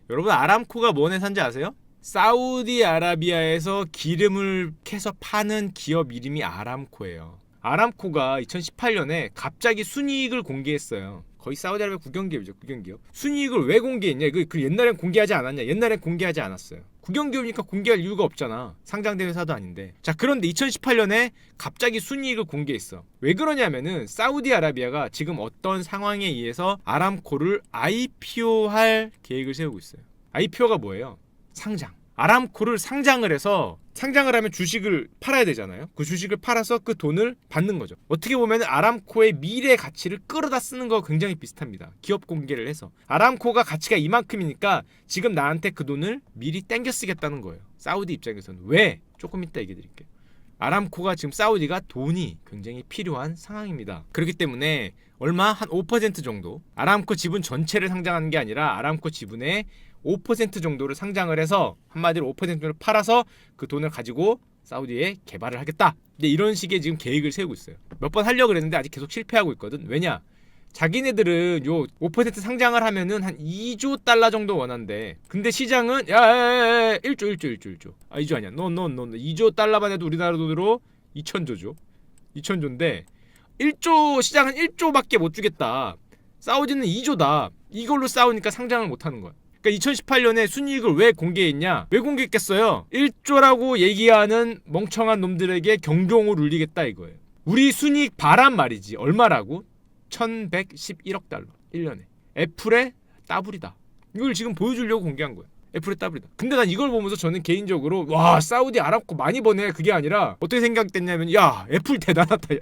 여러분 아람코가 뭔 회사인지 아세요? 사우디아라비아에서 기름을 캐서 파는 기업 이름이 아람코예요. 아람코가 2018년에 갑자기 순이익을 공개했어요. 거의 사우디아라비아 국영기업이죠, 국영기업. 순이익을 왜 공개했냐? 그 옛날엔 공개하지 않았냐? 옛날엔 공개하지 않았어요. 국영기업이니까 공개할 이유가 없잖아. 상장된 회사도 아닌데. 자, 그런데 2018년에 갑자기 순이익을 공개했어. 왜 그러냐면은 사우디아라비아가 지금 어떤 상황에 의해서 아람코를 IPO할 계획을 세우고 있어요. IPO가 뭐예요? 상장. 아람코를 상장을 해서, 상장을 하면 주식을 팔아야 되잖아요. 그 주식을 팔아서 그 돈을 받는 거죠. 어떻게 보면 아람코의 미래 가치를 끌어다 쓰는 거 굉장히 비슷합니다. 기업 공개를 해서 아람코가 가치가 이만큼이니까 지금 나한테 그 돈을 미리 땡겨 쓰겠다는 거예요. 사우디 입장에서는. 왜? 조금 이따 얘기해 드릴게요. 아람코가 지금 사우디가 돈이 굉장히 필요한 상황입니다. 그렇기 때문에 얼마? 한 5% 정도, 아람코 지분 전체를 상장하는 게 아니라 아람코 지분의 5% 정도를 상장을 해서, 한마디로 5%를 팔아서 그 돈을 가지고 사우디에 개발을 하겠다. 근데 이런 식의 지금 계획을 세우고 있어요. 몇 번 하려고 그랬는데 아직 계속 실패하고 있거든. 왜냐? 자기네들은 요 5% 상장을 하면은 한 2조 달러 정도 원한대. 근데 시장은 야 1조. 아 2조 아니야. 노 2조 달러만 해도 우리나라 돈으로 2천조죠. 2천조인데 1조, 시장은 1조밖에 못 주겠다. 사우디는 2조다. 이걸로 싸우니까 상장을 못 하는 거야. 그러니까 2018년에 순이익을 왜 공개했냐? 왜 공개했겠어요? 1조라고 얘기하는 멍청한 놈들에게 경종을 울리겠다 이거예요. 우리 순이익 바란 말이지. 얼마라고? 1111억 달러 1년에. 애플의 따블이다. 이걸 지금 보여주려고 공개한 거야. 애플의 따블이다. 근데 난 이걸 보면서 저는 개인적으로 와, 사우디 아람코 많이 버네, 그게 아니라 어떻게 생각됐냐면, 야, 애플 대단하다.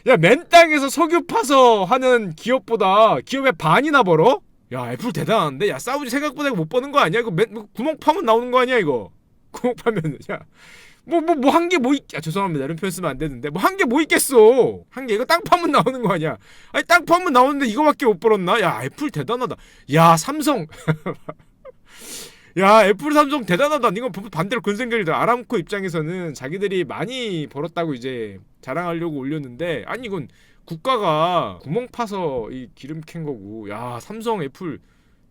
야, 맨 땅에서 석유 파서 하는 기업보다 기업의 반이나 벌어? 야, 애플 대단한데? 야, 사우디 생각보다 이거 못 버는 거 아니야? 이거 구멍 파면 나오는 거 아니야 이거? 구멍 파면. 야, 한 게 뭐 있... 아, 죄송합니다. 이런 표현 쓰면 안 되는데 뭐 한 게 뭐 있겠어. 한 게 이거 땅 파면 나오는 거 아니야? 아니, 땅 파면 나오는데 이거밖에 못 벌었나? 야, 애플 대단하다. 야, 삼성. 야, 애플 삼성 대단하다. 이건 반대로 그런 생각이 들어. 아람코 입장에서는 자기들이 많이 벌었다고 이제 자랑하려고 올렸는데, 아니 이건 국가가 구멍 파서 이 기름 캔 거고. 야, 삼성, 애플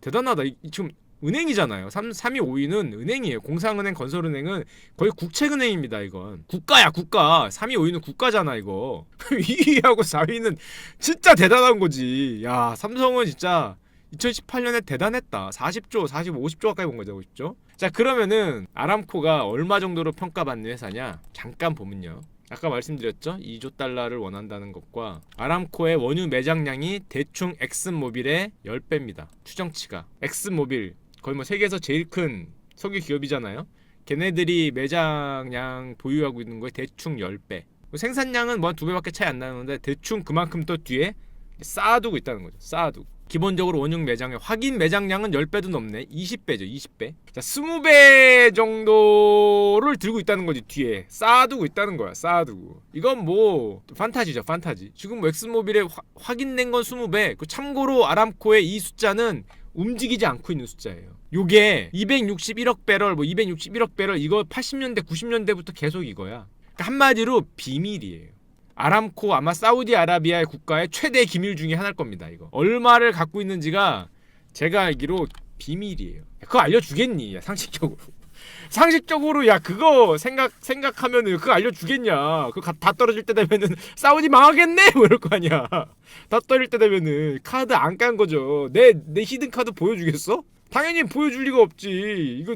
대단하다. 지금 은행이잖아요. 3위, 5위는 은행이에요. 공상은행, 건설은행은 거의 국책은행입니다. 이건 국가야, 국가. 3위, 5위는 국가잖아 이거. 2위하고 4위는 진짜 대단한 거지. 야, 삼성은 진짜 2018년에 대단했다. 40조, 50조 가까이 본 거죠. 50조. 자, 그러면은 아람코가 얼마 정도로 평가받는 회사냐? 잠깐 보면요. 아까 말씀드렸죠? 2조 달러를 원한다는 것과 아람코의 원유 매장량이 대충 엑슨모빌의 10배입니다. 추정치가. 엑슨모빌 거의 뭐 세계에서 제일 큰 석유 기업이잖아요. 걔네들이 매장량 보유하고 있는 거에 대충 10배. 생산량은 뭐 한 2배밖에 차이 안 나는데 대충 그만큼 또 뒤에 쌓아두고 있다는 거죠. 쌓아두고. 기본적으로 원유 매장의 확인 매장량은 10배도 넘네. 20배죠. 20배. 자, 20배 정도를 들고 있다는 거지. 뒤에 쌓아두고 있다는 거야. 쌓아두고. 이건 뭐 판타지죠. 판타지. 지금 엑슨모빌에 확인된 건 20배. 그 참고로 아람코의 이 숫자는 움직이지 않고 있는 숫자예요. 요게 261억 배럴, 뭐 261억 배럴, 이거 80년대 90년대부터 계속 이거야. 그러니까 한마디로 비밀이에요. 아람코 아마 사우디아라비아의 국가의 최대 기밀 중에 하나일 겁니다. 이거 얼마를 갖고 있는지가 제가 알기로 비밀이에요. 그거 알려주겠니? 야, 상식적으로 야, 그거 생각하면은 그거 알려주겠냐? 그거 다 떨어질 때 되면은 사우디 망하겠네? 뭐 이럴 거 아니야. 다 떨어질 때 되면은 카드 안 깐 거죠. 내 히든 카드 보여주겠어? 당연히 보여줄 리가 없지. 이거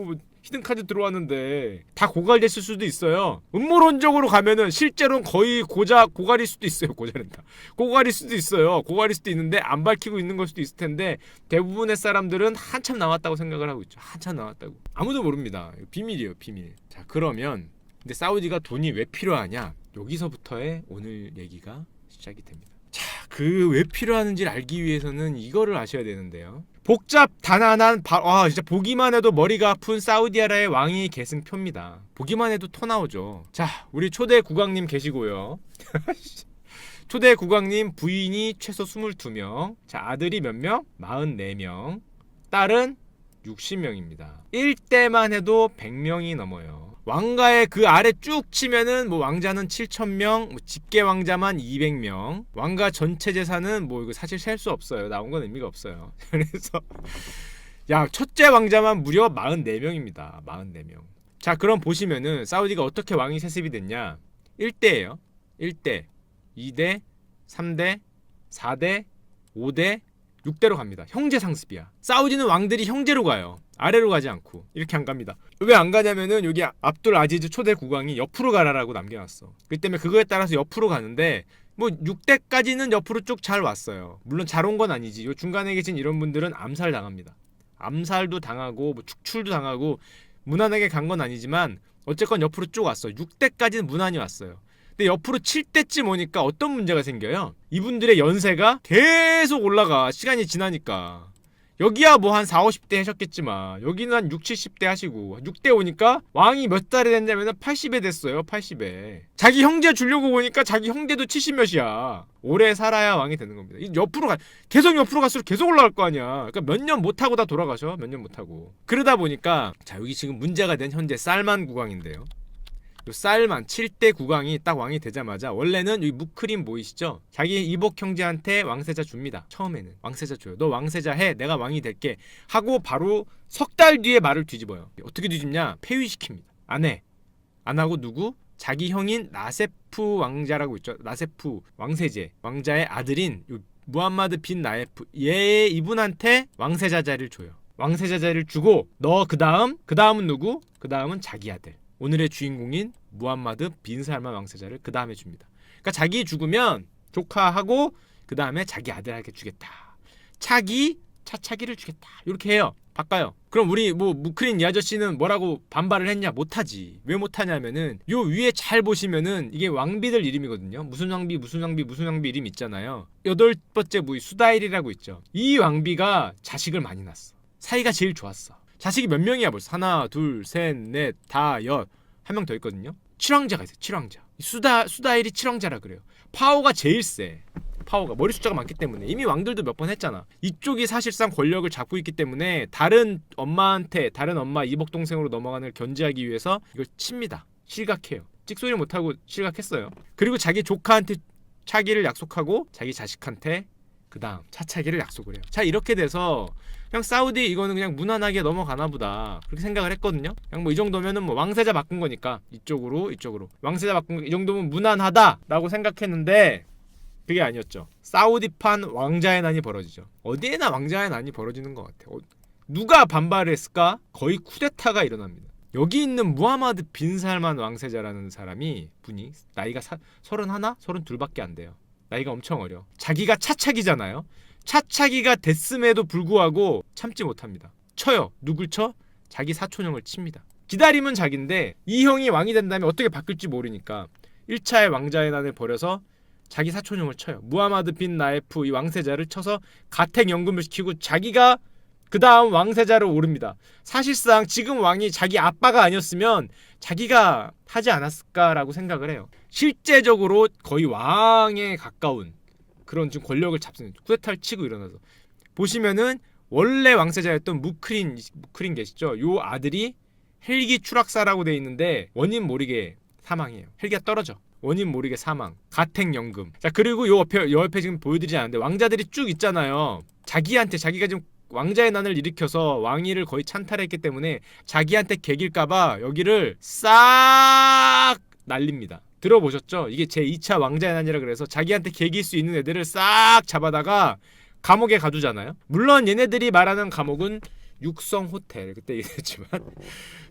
뭐 히든 카드 들어왔는데 다 고갈됐을 수도 있어요. 음모론적으로 가면은 실제로는 거의 고갈일 수도 있어요. 고갈일 수도 있어요. 고갈일 수도 있는데 안 밝히고 있는 걸 수도 있을 텐데, 대부분의 사람들은 한참 남았다고 생각을 하고 있죠. 한참 남았다고. 아무도 모릅니다. 비밀이에요, 비밀. 자, 그러면 근데 사우디가 돈이 왜 필요하냐? 여기서부터의 오늘 얘기가 시작이 됩니다. 자, 그 왜 필요하는지를 알기 위해서는 이거를 아셔야 되는데요. 복잡 단안한 진짜 보기만 해도 머리가 아픈 사우디아라의 왕위 계승표입니다. 보기만 해도 토 나오죠. 자, 우리 초대 국왕님 계시고요. 초대 국왕님 부인이 최소 22명. 자, 아들이 몇 명? 44명. 딸은 60명입니다. 1대만 해도 100명이 넘어요. 왕가의 그 아래 쭉 치면은 뭐 왕자는 7,000명, 뭐 직계 왕자만 200명. 왕가 전체 재산은 뭐 이거 사실 셀 수 없어요. 나온 건 의미가 없어요. 그래서 야, 첫째 왕자만 무려 44명입니다. 44명. 자, 그럼 보시면은 사우디가 어떻게 왕위 세습이 됐냐? 1대예요. 1대, 2대, 3대, 4대, 5대, 6대로 갑니다. 형제 상습이야. 사우디는 왕들이 형제로 가요. 아래로 가지 않고. 이렇게 안 갑니다. 왜 안 가냐면은 여기 압둘 아지즈 초대 국왕이 옆으로 가라라고 남겨놨어. 그 때문에 그거에 따라서 옆으로 가는데 뭐 6대까지는 옆으로 쭉 잘 왔어요. 물론 잘 온 건 아니지. 요 중간에 계신 이런 분들은 암살 당합니다. 암살도 당하고 뭐 축출도 당하고 무난하게 간 건 아니지만 어쨌건 옆으로 쭉 왔어요. 6대까지는 무난히 왔어요. 근데 옆으로 7대쯤 오니까 어떤 문제가 생겨요? 이분들의 연세가 계속 올라가. 시간이 지나니까. 여기야 뭐 한 4, 50대 하셨겠지만 여기는 한 6, 70대 하시고 6대 오니까 왕이 몇 살이 됐냐면 80에 됐어요. 80에. 자기 형제 주려고 보니까 자기 형제도 70 몇이야. 오래 살아야 왕이 되는 겁니다. 옆으로 계속 옆으로 갈수록 계속 올라갈 거 아니야. 그러니까 몇 년 못하고 다 돌아가셔. 몇 년 못하고. 그러다 보니까 자, 여기 지금 문제가 된 현재 살만 국왕인데요. 요 살만 7대 국왕이 딱 왕이 되자마자 원래는 이 무크림 보이시죠? 자기 이복 형제한테 왕세자 줍니다. 처음에는 왕세자 줘요. 너 왕세자 해. 내가 왕이 될게. 하고 바로 석 달 뒤에 말을 뒤집어요. 어떻게 뒤집냐? 폐위시킵니다. 안 해. 안 하고 누구? 자기 형인 나세프 왕자라고 있죠. 나세프 왕세제. 왕자의 아들인 요 무함마드 빈 나예프. 이분한테 왕세자 자리를 줘요. 왕세자 자리를 주고 너 그다음은 누구? 그다음은 자기 아들. 오늘의 주인공인 무함마드 빈 살만 왕세자를 그 다음에 줍니다. 그러니까 자기 죽으면 조카하고 그 다음에 자기 아들에게 주겠다. 차차기를 주겠다. 이렇게 해요. 바꿔요. 그럼 우리 뭐 무크린 이 아저씨는 뭐라고 반발을 했냐? 못하지. 왜 못하냐면은 요 위에 잘 보시면은 이게 왕비들 이름이거든요. 무슨 왕비 이름 있잖아요. 8번째 무이 수다일이라고 있죠. 이 왕비가 자식을 많이 낳았어. 사이가 제일 좋았어. 자식이 몇 명이야 벌써? 하나, 둘, 셋, 넷, 다, 여. 한 명 더 있거든요. 7왕자가 있어요. 7왕자. 수다일이 7왕자라 그래요. 파워가 제일 세. 파워가 머리 숫자가 많기 때문에 이미 왕들도 몇 번 했잖아. 이쪽이 사실상 권력을 잡고 있기 때문에 다른 엄마 이복 동생으로 넘어가는 걸 견제하기 위해서 이걸 칩니다. 실각해요. 찍소리 못하고 실각했어요. 그리고 자기 조카한테 차기를 약속하고 자기 자식한테 그 다음 차차기를 약속을 해요. 자, 이렇게 돼서 그냥 사우디 이거는 그냥 무난하게 넘어가나 보다 그렇게 생각을 했거든요. 그냥 뭐 이 정도면은 뭐 왕세자 바꾼 거니까 이쪽으로 왕세자 바꾼 거 이 정도면 무난하다라고 생각했는데 그게 아니었죠. 사우디판 왕자의 난이 벌어지죠. 어디에나 왕자의 난이 벌어지는 것 같아요. 누가 반발을 했을까? 거의 쿠데타가 일어납니다. 여기 있는 무하마드 빈 살만 왕세자라는 분이 나이가 31? 32밖에 안 돼요. 나이가 엄청 어려. 자기가 차차기잖아요. 차차기가 됐음에도 불구하고 참지 못합니다. 쳐요. 누굴 쳐? 자기 사촌형을 칩니다. 기다리면 자기인데 이 형이 왕이 된다면 어떻게 바뀔지 모르니까 1차의 왕자의 난을 벌여서 자기 사촌형을 쳐요. 무하마드 빈 나예프 이 왕세자를 쳐서 가택연금을 시키고 자기가 그 다음 왕세자로 오릅니다. 사실상 지금 왕이 자기 아빠가 아니었으면 자기가 하지 않았을까라고 생각을 해요. 실제적으로 거의 왕에 가까운 그런 지금 권력을 잡는 쿠데타를 치고 일어나서 보시면은 원래 왕세자였던 무크린 계시죠? 요 아들이 헬기 추락사라고 돼 있는데 원인 모르게 사망해요. 헬기가 떨어져. 원인 모르게 사망. 가택연금. 자, 그리고 요 옆에 지금 보여드리지 않는데 왕자들이 쭉 있잖아요. 자기가 지금 왕자의 난을 일으켜서 왕위를 거의 찬탈했기 때문에 자기한테 개길까봐 여기를 싹 날립니다. 들어보셨죠? 이게 제2차 왕자의 난이라 그래서 자기한테 개길 수 있는 애들을 싹 잡아다가 감옥에 가두잖아요. 물론 얘네들이 말하는 감옥은 육성 호텔, 그때 얘기했지만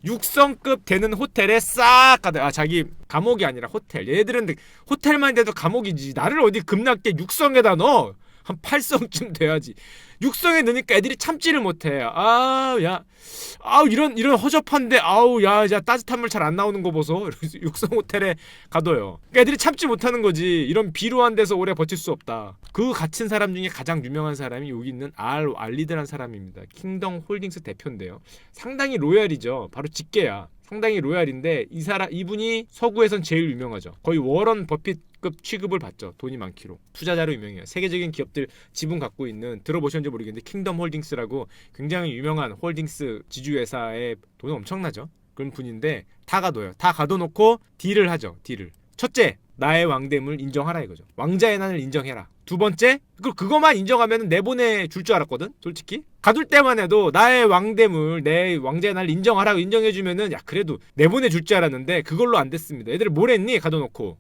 육성급 되는 호텔에 싹 가다. 자기 감옥이 아니라 호텔. 얘들은 호텔만 돼도 감옥이지. 나를 어디 급락게 육성에다 넣어. 한 8성쯤 돼야지. 육성에 넣으니까 애들이 참지를 못해. 이런 허접한데 야 따뜻한 물 잘 안 나오는 거 보소. 육성 호텔에 가둬요. 그러니까 애들이 참지 못하는 거지. 이런 비루한 데서 오래 버틸 수 없다. 그 갇힌 사람 중에 가장 유명한 사람이 여기 있는 알리드라는 사람입니다. 킹덤 홀딩스 대표인데요. 상당히 로얄이죠. 바로 직계야. 상당히 로얄인데 이분이 서구에선 제일 유명하죠. 거의 워런 버핏급 취급을 받죠. 돈이 많기로. 투자자로 유명해요. 세계적인 기업들 지분 갖고 있는, 들어보셨는지 모르겠는데 킹덤 홀딩스라고 굉장히 유명한 홀딩스 지주회사에 돈이 엄청나죠. 그런 분인데 다 가둬요. 다 가둬놓고 딜을 하죠. 딜을. 첫째, 나의 왕됨을 인정하라 이거죠. 왕자의 난을 인정해라. 두 번째, 그거만 인정하면 내보내 줄 줄 알았거든. 솔직히 가둘 때만 해도 나의 왕대물, 내 왕자의 날 인정하라고 인정해주면은 야 그래도 내보내 줄 줄 알았는데 그걸로 안 됐습니다. 애들 뭘 했니? 가둬놓고.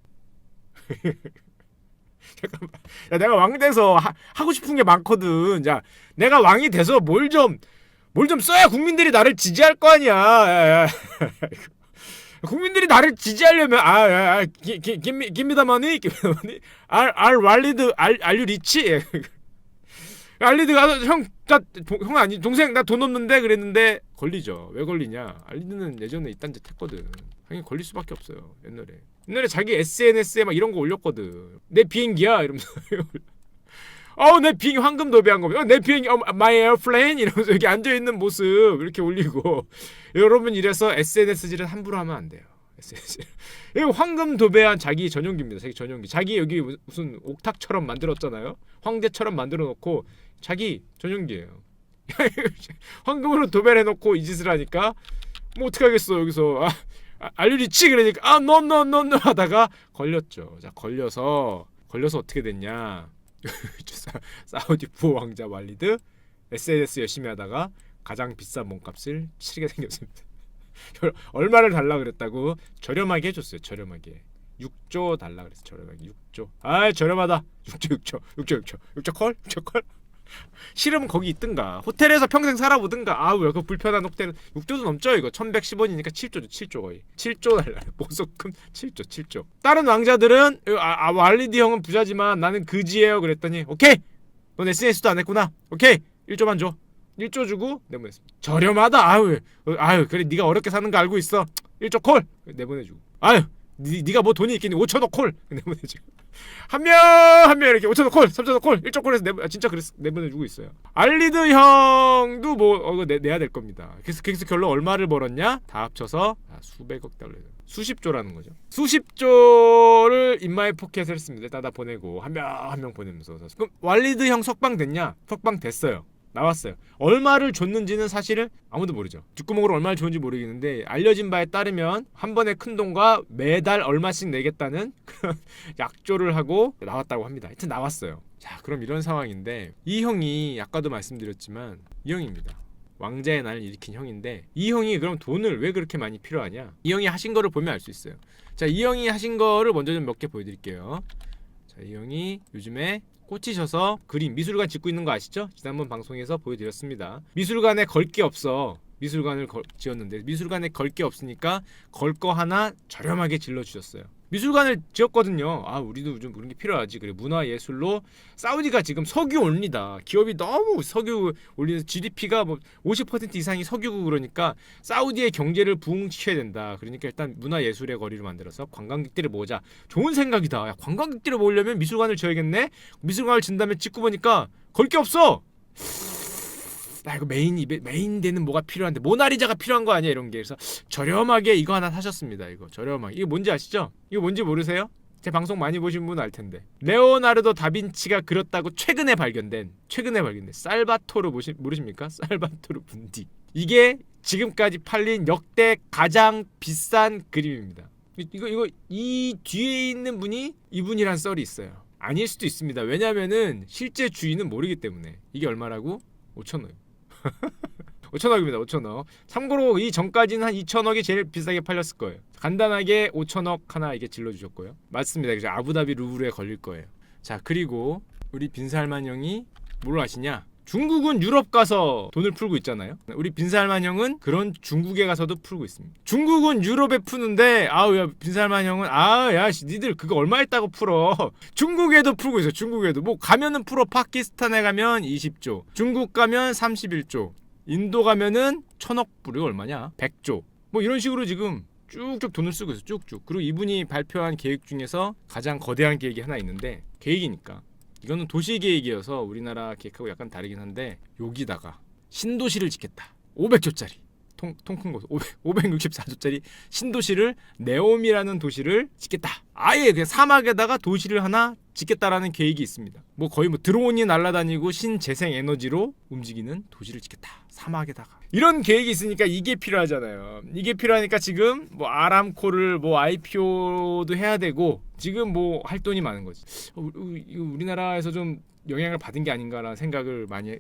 잠깐만. 야 내가 왕 돼서 하고 싶은 게 많거든. 야 내가 왕이 돼서 뭘 좀 써야 국민들이 나를 지지할 거 아니야. 야. 국민들이 나를 지지하려면 김미다마니 알 왈리드 알유 리치 알리드가 형 아니 동생 나 돈 없는데 그랬는데 걸리죠. 왜 걸리냐? 알리드는 예전에 이딴 짓 했거든. 당연히 걸릴 수밖에 없어요. 옛날에 자기 SNS에 막 이런 거 올렸거든. 내 비행기야 이러면서 내 비행기 황금 도배한 거. 내 비행기 my airplane 이러면서 여기 앉아 있는 모습 이렇게 올리고. 여러분 이래서 SNS질은 함부로 하면 안 돼요. SNS. 이거 황금 도배한 자기 전용기입니다. 자기 전용기. 자기 여기 무슨 옥탑처럼 만들었잖아요. 황제처럼 만들어 놓고 자기 전용기예요. 황금으로 도배를 해놓고 이 짓을 하니까 뭐 어떻게 하겠어 여기서 알류리치 그러니까 노 하다가 걸렸죠. 자 걸려서 어떻게 됐냐? 사우디 부호 왕자 왈리드 SNS 열심히 하다가 가장 비싼 몸값을 치르게 생겼습니다. 얼마를 달라 그랬다고? 저렴하게 해줬어요. 저렴하게 6조 달라 그랬어. 저렴하게 6조. 저렴하다. 6조 콜? 싫으면 거기 있든가 호텔에서 평생 살아보든가. 왜 그 불편한 호텔은 6조도 넘죠. 이거 1110원이니까 7조죠. 7조 거의 7조 달라. 보석금 7조. 다른 왕자들은 왈리드 형은 부자지만 나는 그지예요 그랬더니 오케이 넌 SNS도 안 했구나. 오케이 1조만 줘. 1조 주고 내보냈습니다. 저렴하다. 그래 네가 어렵게 사는 거 알고 있어. 1조 콜 내보내주고. 네가 뭐 돈이 있겠니? 5천억 콜 내보내주고. 한 명 이렇게 5천억 콜, 3천억 콜, 1조 콜에서 진짜 그래서 내보내주고 있어요. 알리드 형도 뭐 내야 될 겁니다. 그래서 결론 얼마를 벌었냐? 다 합쳐서 수백억 달러, 수십조라는 거죠. 수십조를 인마이 포켓을 했습니다. 따다 보내고 한 명 보내면서. 그럼 왈리드 형 석방 됐냐? 석방 됐어요. 나왔어요. 얼마를 줬는지는 사실은 아무도 모르죠. 뒷구멍으로 얼마를 줬는지 모르겠는데 알려진 바에 따르면 한 번에 큰 돈과 매달 얼마씩 내겠다는 그런 약조를 하고 나왔다고 합니다. 하여튼 나왔어요. 자, 그럼 이런 상황인데 이 형이 아까도 말씀드렸지만 이 형입니다. 왕자의 날을 일으킨 형인데 이 형이 그럼 돈을 왜 그렇게 많이 필요하냐? 이 형이 하신 거를 보면 알 수 있어요. 자, 이 형이 하신 거를 먼저 좀 몇 개 보여드릴게요. 자, 이 형이 요즘에 꽂히셔서 그림 미술관 짓고 있는 거 아시죠? 지난번 방송에서 보여드렸습니다. 미술관에 걸 게 없어. 미술관을 지었는데 미술관에 걸 게 없으니까 걸 거 하나 저렴하게 질러주셨어요. 미술관을 지었거든요. 우리도 좀 그런 게 필요하지. 그래 문화예술로 사우디가 지금 석유 올리다. 기업이 너무 석유 올리는 GDP가 뭐 50% 이상이 석유고 그러니까 사우디의 경제를 부흥시켜야 된다. 그러니까 일단 문화예술의 거리를 만들어서 관광객들을 모으자. 좋은 생각이다. 관광객들을 모으려면 미술관을 지어야겠네. 미술관을 진 다음에 짓고 보니까 걸 게 없어. 이거 메인 되는 뭐가 필요한데 모나리자가 필요한 거 아니야 이런 게. 그래서 저렴하게 이거 하나 사셨습니다. 이거 저렴하게. 이거 뭔지 아시죠? 이거 뭔지 모르세요? 제 방송 많이 보신 분 알 텐데. 레오나르도 다빈치가 그렸다고 최근에 발견된 살바토르 모르십니까? 살바토르 분디. 이게 지금까지 팔린 역대 가장 비싼 그림입니다. 이거 이 뒤에 있는 분이 이분이란 썰이 있어요. 아닐 수도 있습니다. 왜냐면은 실제 주인은 모르기 때문에. 이게 얼마라고? 5천원. 5천억입니다. 5천억. 참고로 이 전까지는 한 2천억이 제일 비싸게 팔렸을 거예요. 간단하게 5천억 하나 이게 질러주셨고요. 맞습니다. 그래서 아부다비 루브르에 걸릴 거예요. 자, 그리고 우리 빈살만 형이 뭘 아시냐? 중국은 유럽 가서 돈을 풀고 있잖아요. 우리 빈살만 형은 그런 중국에 가서도 풀고 있습니다. 중국은 유럽에 푸는데 야 빈살만 형은 니들 그거 얼마 있다고 풀어. 중국에도 풀고 있어. 중국에도 뭐 가면은 풀어. 파키스탄에 가면 20조, 중국 가면 31조, 인도 가면은 1000억 불이 얼마냐? 100조. 뭐 이런 식으로 지금 쭉쭉 돈을 쓰고 있어. 쭉쭉. 그리고 이분이 발표한 계획 중에서 가장 거대한 계획이 하나 있는데, 계획이니까 이거는 도시 계획이어서 우리나라 계획하고 약간 다르긴 한데, 여기다가 신도시를 짓겠다. 500조짜리 통 큰 곳 564조짜리 신도시를 네옴이라는 도시를 짓겠다. 아예 그냥 사막에다가 도시를 하나 짓겠다라는 계획이 있습니다. 뭐 거의 뭐 드론이 날아다니고 신재생 에너지로 움직이는 도시를 짓겠다. 사막에다가. 이런 계획이 있으니까 이게 필요하잖아요. 이게 필요하니까 지금 뭐 아람코를 뭐 IPO도 해야 되고 지금 뭐 할 돈이 많은 거지. 이거 우리나라에서 좀 영향을 받은 게 아닌가라는 생각을 많이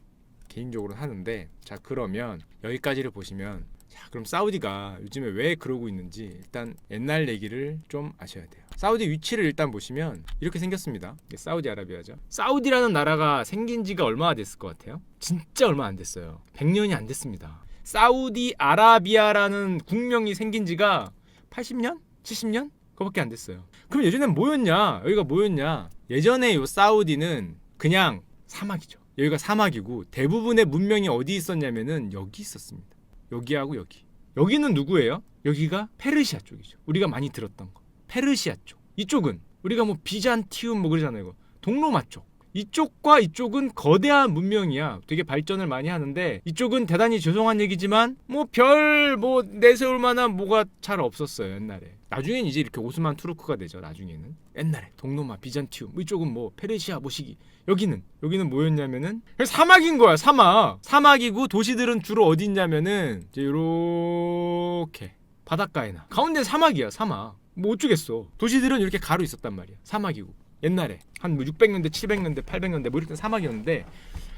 개인적으로 하는데, 자 그러면 여기까지를 보시면, 자 그럼 사우디가 요즘에 왜 그러고 있는지 일단 옛날 얘기를 좀 아셔야 돼요. 사우디 위치를 일단 보시면 이렇게 생겼습니다. 이게 사우디아라비아죠. 사우디라는 나라가 생긴 지가 얼마나 됐을 것 같아요? 진짜 얼마 안 됐어요. 100년이 안 됐습니다. 사우디아라비아라는 국명이 생긴 지가 80년? 70년? 그거밖에 안 됐어요. 그럼 예전엔 뭐였냐? 여기가 뭐였냐? 예전에 요 사우디는 그냥 사막이죠. 여기가 사막이고 대부분의 문명이 어디 있었냐면은 여기 있었습니다. 여기하고 여기. 여기는 누구예요? 여기가 페르시아 쪽이죠. 우리가 많이 들었던 거. 페르시아 쪽. 이쪽은 우리가 뭐 비잔티움 뭐 그러잖아요. 이거. 동로마 쪽. 이쪽과 이쪽은 거대한 문명이야. 되게 발전을 많이 하는데 이쪽은 대단히 죄송한 얘기지만 뭐 별 뭐 내세울 만한 뭐가 잘 없었어요. 옛날에. 나중엔 이제 이렇게 오스만 투르크가 되죠. 나중에는. 옛날에 동로마, 비잔티움. 이쪽은 뭐 페르시아 모시기. 여기는 뭐였냐면은 사막인 거야. 사막이고 도시들은 주로 어디 있냐면은 이제 요렇게 바닷가에나 가운데 사막이야. 사막. 뭐 어쩌겠어. 도시들은 이렇게 가로 있었단 말이야. 사막이고. 옛날에 한 600년대, 700년대, 800년대 뭐 이랬던 사막이었는데,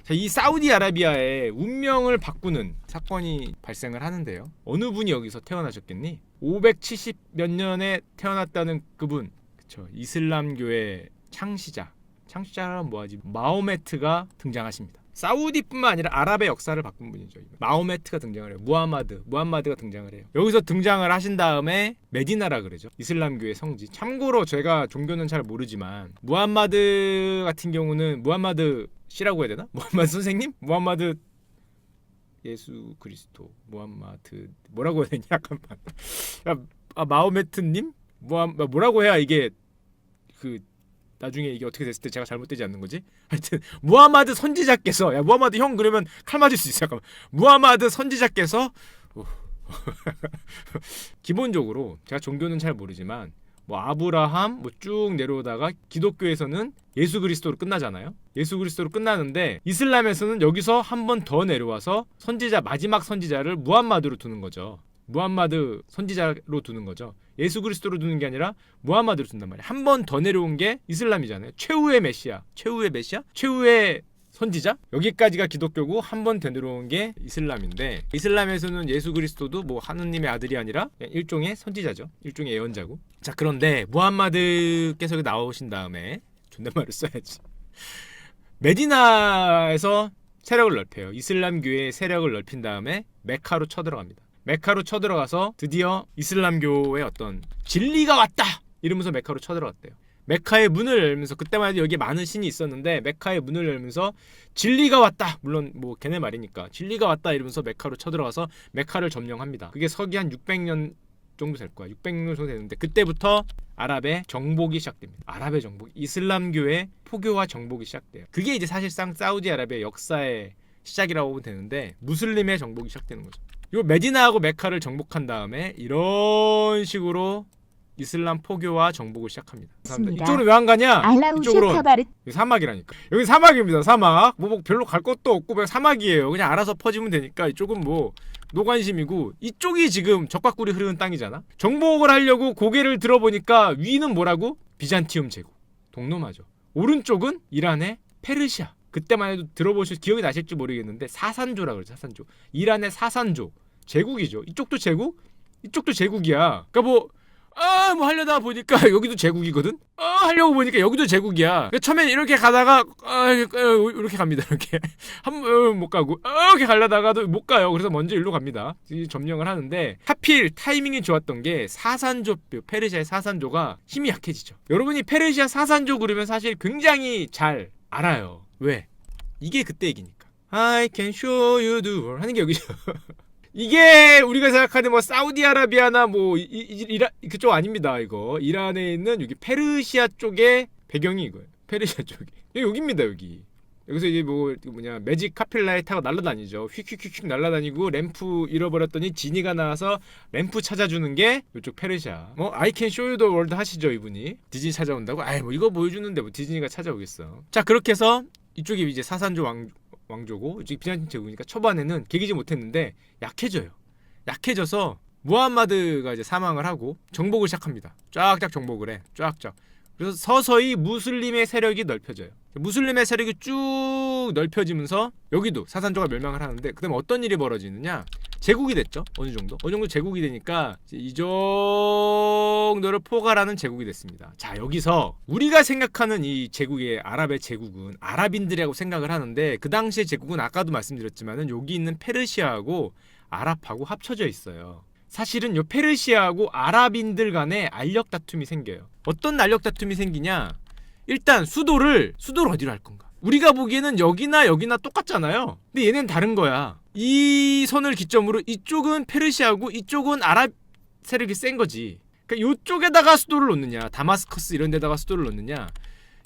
자, 이 사우디아라비아의 운명을 바꾸는 사건이 발생을 하는데요. 어느 분이 여기서 태어나셨겠니? 570 몇 년에 태어났다는 그분. 그쵸. 이슬람교의 창시자라면 뭐하지? 마호메트가 등장하십니다. 사우디뿐만 아니라 아랍의 역사를 바꾼 분이죠. 마호메트가 등장을 해요. 무함마드가 등장을 해요. 여기서 등장을 하신 다음에 메디나라 그러죠. 이슬람교의 성지. 참고로 제가 종교는 잘 모르지만 무함마드 같은 경우는 무함마드 씨라고 해야 되나? 무함마드 선생님? 무함마드 예수 그리스도 무함마드 뭐라고 해야 되냐? 잠깐만. 마호메트님? 뭐라고 해야 이게 그 나중에 이게 어떻게 됐을 때 제가 잘못되지 않는 거지? 하여튼 무하마드 선지자께서, 야 무하마드 형 그러면 칼 맞을 수 있어. 잠깐만. 무하마드 선지자께서 기본적으로 제가 종교는 잘 모르지만 뭐 아브라함 뭐 쭉 내려오다가 기독교에서는 예수 그리스도로 끝나잖아요. 예수 그리스도로 끝나는데 이슬람에서는 여기서 한 번 더 내려와서 선지자, 마지막 선지자를 무함마드로 두는 거죠. 무함마드 선지자로 두는 거죠. 예수 그리스도로 두는 게 아니라 무함마드로 둔단 말이야. 한 번 더 내려온 게 이슬람이잖아요. 최후의 메시아, 최후의 선지자. 여기까지가 기독교고 한 번 더 내려온 게 이슬람인데, 이슬람에서는 예수 그리스도도 뭐 하느님의 아들이 아니라 일종의 선지자죠. 일종의 예언자고. 자 그런데 무함마드께서 여기 나오신 다음에 존댓말을 써야지. 메디나에서 세력을 넓혀요. 이슬람교의 세력을 넓힌 다음에 메카로 쳐들어갑니다. 메카로 쳐들어가서 드디어 이슬람교의 어떤 진리가 왔다! 이러면서 메카로 쳐들어갔대요. 메카의 문을 열면서, 그때만 해도 여기에 많은 신이 있었는데 메카의 문을 열면서 진리가 왔다! 물론 뭐 걔네 말이니까 진리가 왔다! 이러면서 메카로 쳐들어가서 메카를 점령합니다. 그게 서기 한 600년 정도 될 거야. 600년 정도 되는데 그때부터 아랍의 정복이 시작됩니다. 아랍의 정복, 이슬람교의 포교와 정복이 시작돼요. 그게 이제 사실상 사우디아라비아 역사의 시작이라고 보면 되는데 무슬림의 정복이 시작되는 거죠. 요 메디나하고 메카를 정복한 다음에 이런 식으로 이슬람 포교와 정복을 시작합니다. 이쪽으로 왜 안 가냐? 이쪽으로 사막이라니까. 여기 사막입니다. 사막. 뭐 별로 갈 것도 없고 그냥 사막이에요. 그냥 알아서 퍼지면 되니까 이쪽은 뭐 노관심이고, 이쪽이 지금 적과꿀이 흐르는 땅이잖아. 정복을 하려고 고개를 들어보니까 위는 뭐라고? 비잔티움 제국, 동로마죠. 오른쪽은 이란의 페르시아. 그때만 해도 들어보실 기억이 나실지 모르겠는데 사산조라 그러죠. 사산조. 이란의 사산조 제국이죠. 이쪽도 제국, 이쪽도 제국이야. 그러니까 뭐 하려다 보니까 여기도 제국이거든. 하려고 보니까 여기도 제국이야. 그러니까 처음엔 이렇게 가다가 이렇게 갑니다. 이렇게 못 가고 이렇게 가려다가도 못 가요. 그래서 먼저 일로 갑니다. 점령을 하는데 하필 타이밍이 좋았던 게 사산조표, 페르시아의 사산조가 힘이 약해지죠. 여러분이 페르시아 사산조 그러면 사실 굉장히 잘 알아요. 왜? 이게 그때 얘기니까. I can show you the world 하는 게 여기죠. 이게 우리가 생각하는 뭐 사우디아라비아나 뭐 이란 그쪽 아닙니다. 이거 이란에 있는 여기 페르시아 쪽의 배경이 이거예요. 페르시아 쪽이 여기입니다. 여기 여기서 이제 뭐 뭐냐 매직 카필라에 타고 날아다니죠. 휙휙휙휙 날아다니고 램프 잃어버렸더니 지니가 나와서 램프 찾아주는 게 이쪽 페르시아. 뭐 I can show you the world 하시죠 이분이. 디즈니 찾아온다고? 아이 뭐 이거 보여주는데 뭐 디즈니가 찾아오겠어. 자 그렇게 해서 이쪽이 이제 사산조 왕조고 이쪽이 비잔틴 제국이니까 초반에는 개기지 못했는데 약해져요. 약해져서 무함마드가 이제 사망을 하고 정복을 시작합니다. 쫙쫙 정복을 해. 쫙쫙. 그래서 서서히 무슬림의 세력이 넓혀져요. 무슬림의 세력이 쭉 넓혀지면서 여기도 사산조가 멸망을 하는데 그다음에 어떤 일이 벌어지느냐? 제국이 됐죠. 어느 정도 제국이 되니까 이 정도를 포괄하는 제국이 됐습니다. 자 여기서 우리가 생각하는 이 제국의 아랍의 제국은 아랍인들이라고 생각을 하는데 그 당시의 제국은 아까도 말씀드렸지만은 여기 있는 페르시아하고 아랍하고 합쳐져 있어요. 사실은 요 페르시아하고 아랍인들 간에 알력 다툼이 생겨요. 어떤 알력 다툼이 생기냐? 일단 수도를 어디로 할 건가? 우리가 보기에는 여기나 똑같잖아요. 근데 얘네는 다른 거야. 이 선을 기점으로 이쪽은 페르시아고 이쪽은 아랍 세력이 센 거지. 그러니까 이쪽에다가 수도를 놓느냐, 다마스커스 이런 데다가 수도를 놓느냐,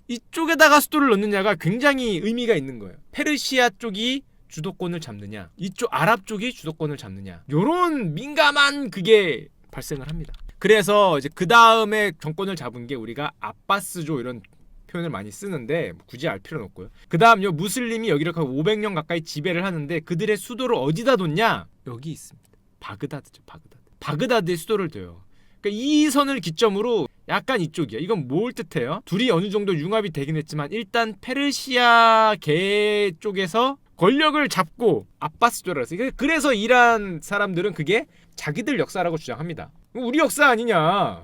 이쪽에다가 수도를 놓느냐가 굉장히 의미가 있는 거예요. 페르시아 쪽이 주도권을 잡느냐, 이쪽 아랍 쪽이 주도권을 잡느냐, 요런 민감한 그게 발생을 합니다. 그래서 이제 그 다음에 정권을 잡은 게 우리가 아바스조 이런 표현을 많이 쓰는데 굳이 알 필요는 없고요. 그 다음 요 무슬림이 여기를 500년 가까이 지배를 하는데 그들의 수도를 어디다 뒀냐? 여기 있습니다. 바그다드죠. 바그다드에 수도를 둬요. 그러니까 이 선을 기점으로 약간 이쪽이야. 이건 뭘 뜻해요? 둘이 어느 정도 융합이 되긴 했지만 일단 페르시아계 쪽에서 권력을 잡고 아바스조라고 했어요. 그래서 이란 사람들은 그게 자기들 역사라고 주장합니다. 우리 역사 아니냐.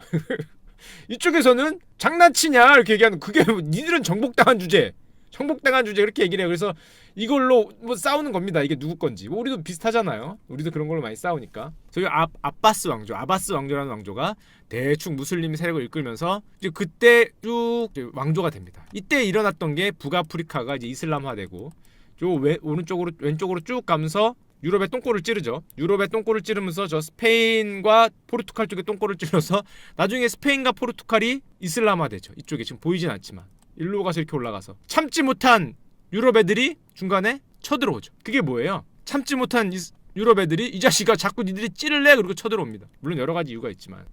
이쪽에서는 장난치냐 이렇게 얘기하는 그게 니들은 정복당한 주제 이렇게 얘기를 해요. 그래서 이걸로 뭐 싸우는 겁니다. 이게 누구 건지. 뭐 우리도 비슷하잖아요. 우리도 그런 걸로 많이 싸우니까. 저희 아바스 왕조라는 왕조가 대충 무슬림 세력을 이끌면서 이제 그때 쭉 왕조가 됩니다. 이때 일어났던 게 북아프리카가 이제 이슬람화되고 왼쪽으로 쭉 가면서 유럽의 똥꼬를 찌르죠. 유럽의 똥꼬를 찌르면서 저 스페인과 포르투갈 쪽에 똥꼬를 찌르면서 나중에 스페인과 포르투갈이 이슬람화되죠. 이쪽에 지금 보이진 않지만 일로 가서 이렇게 올라가서 참지 못한 유럽 애들이 중간에 쳐들어오죠. 그게 뭐예요? 참지 못한 유럽 애들이 이 자식아 자꾸 니들이 찌를래? 그리고 쳐들어옵니다. 물론 여러 가지 이유가 있지만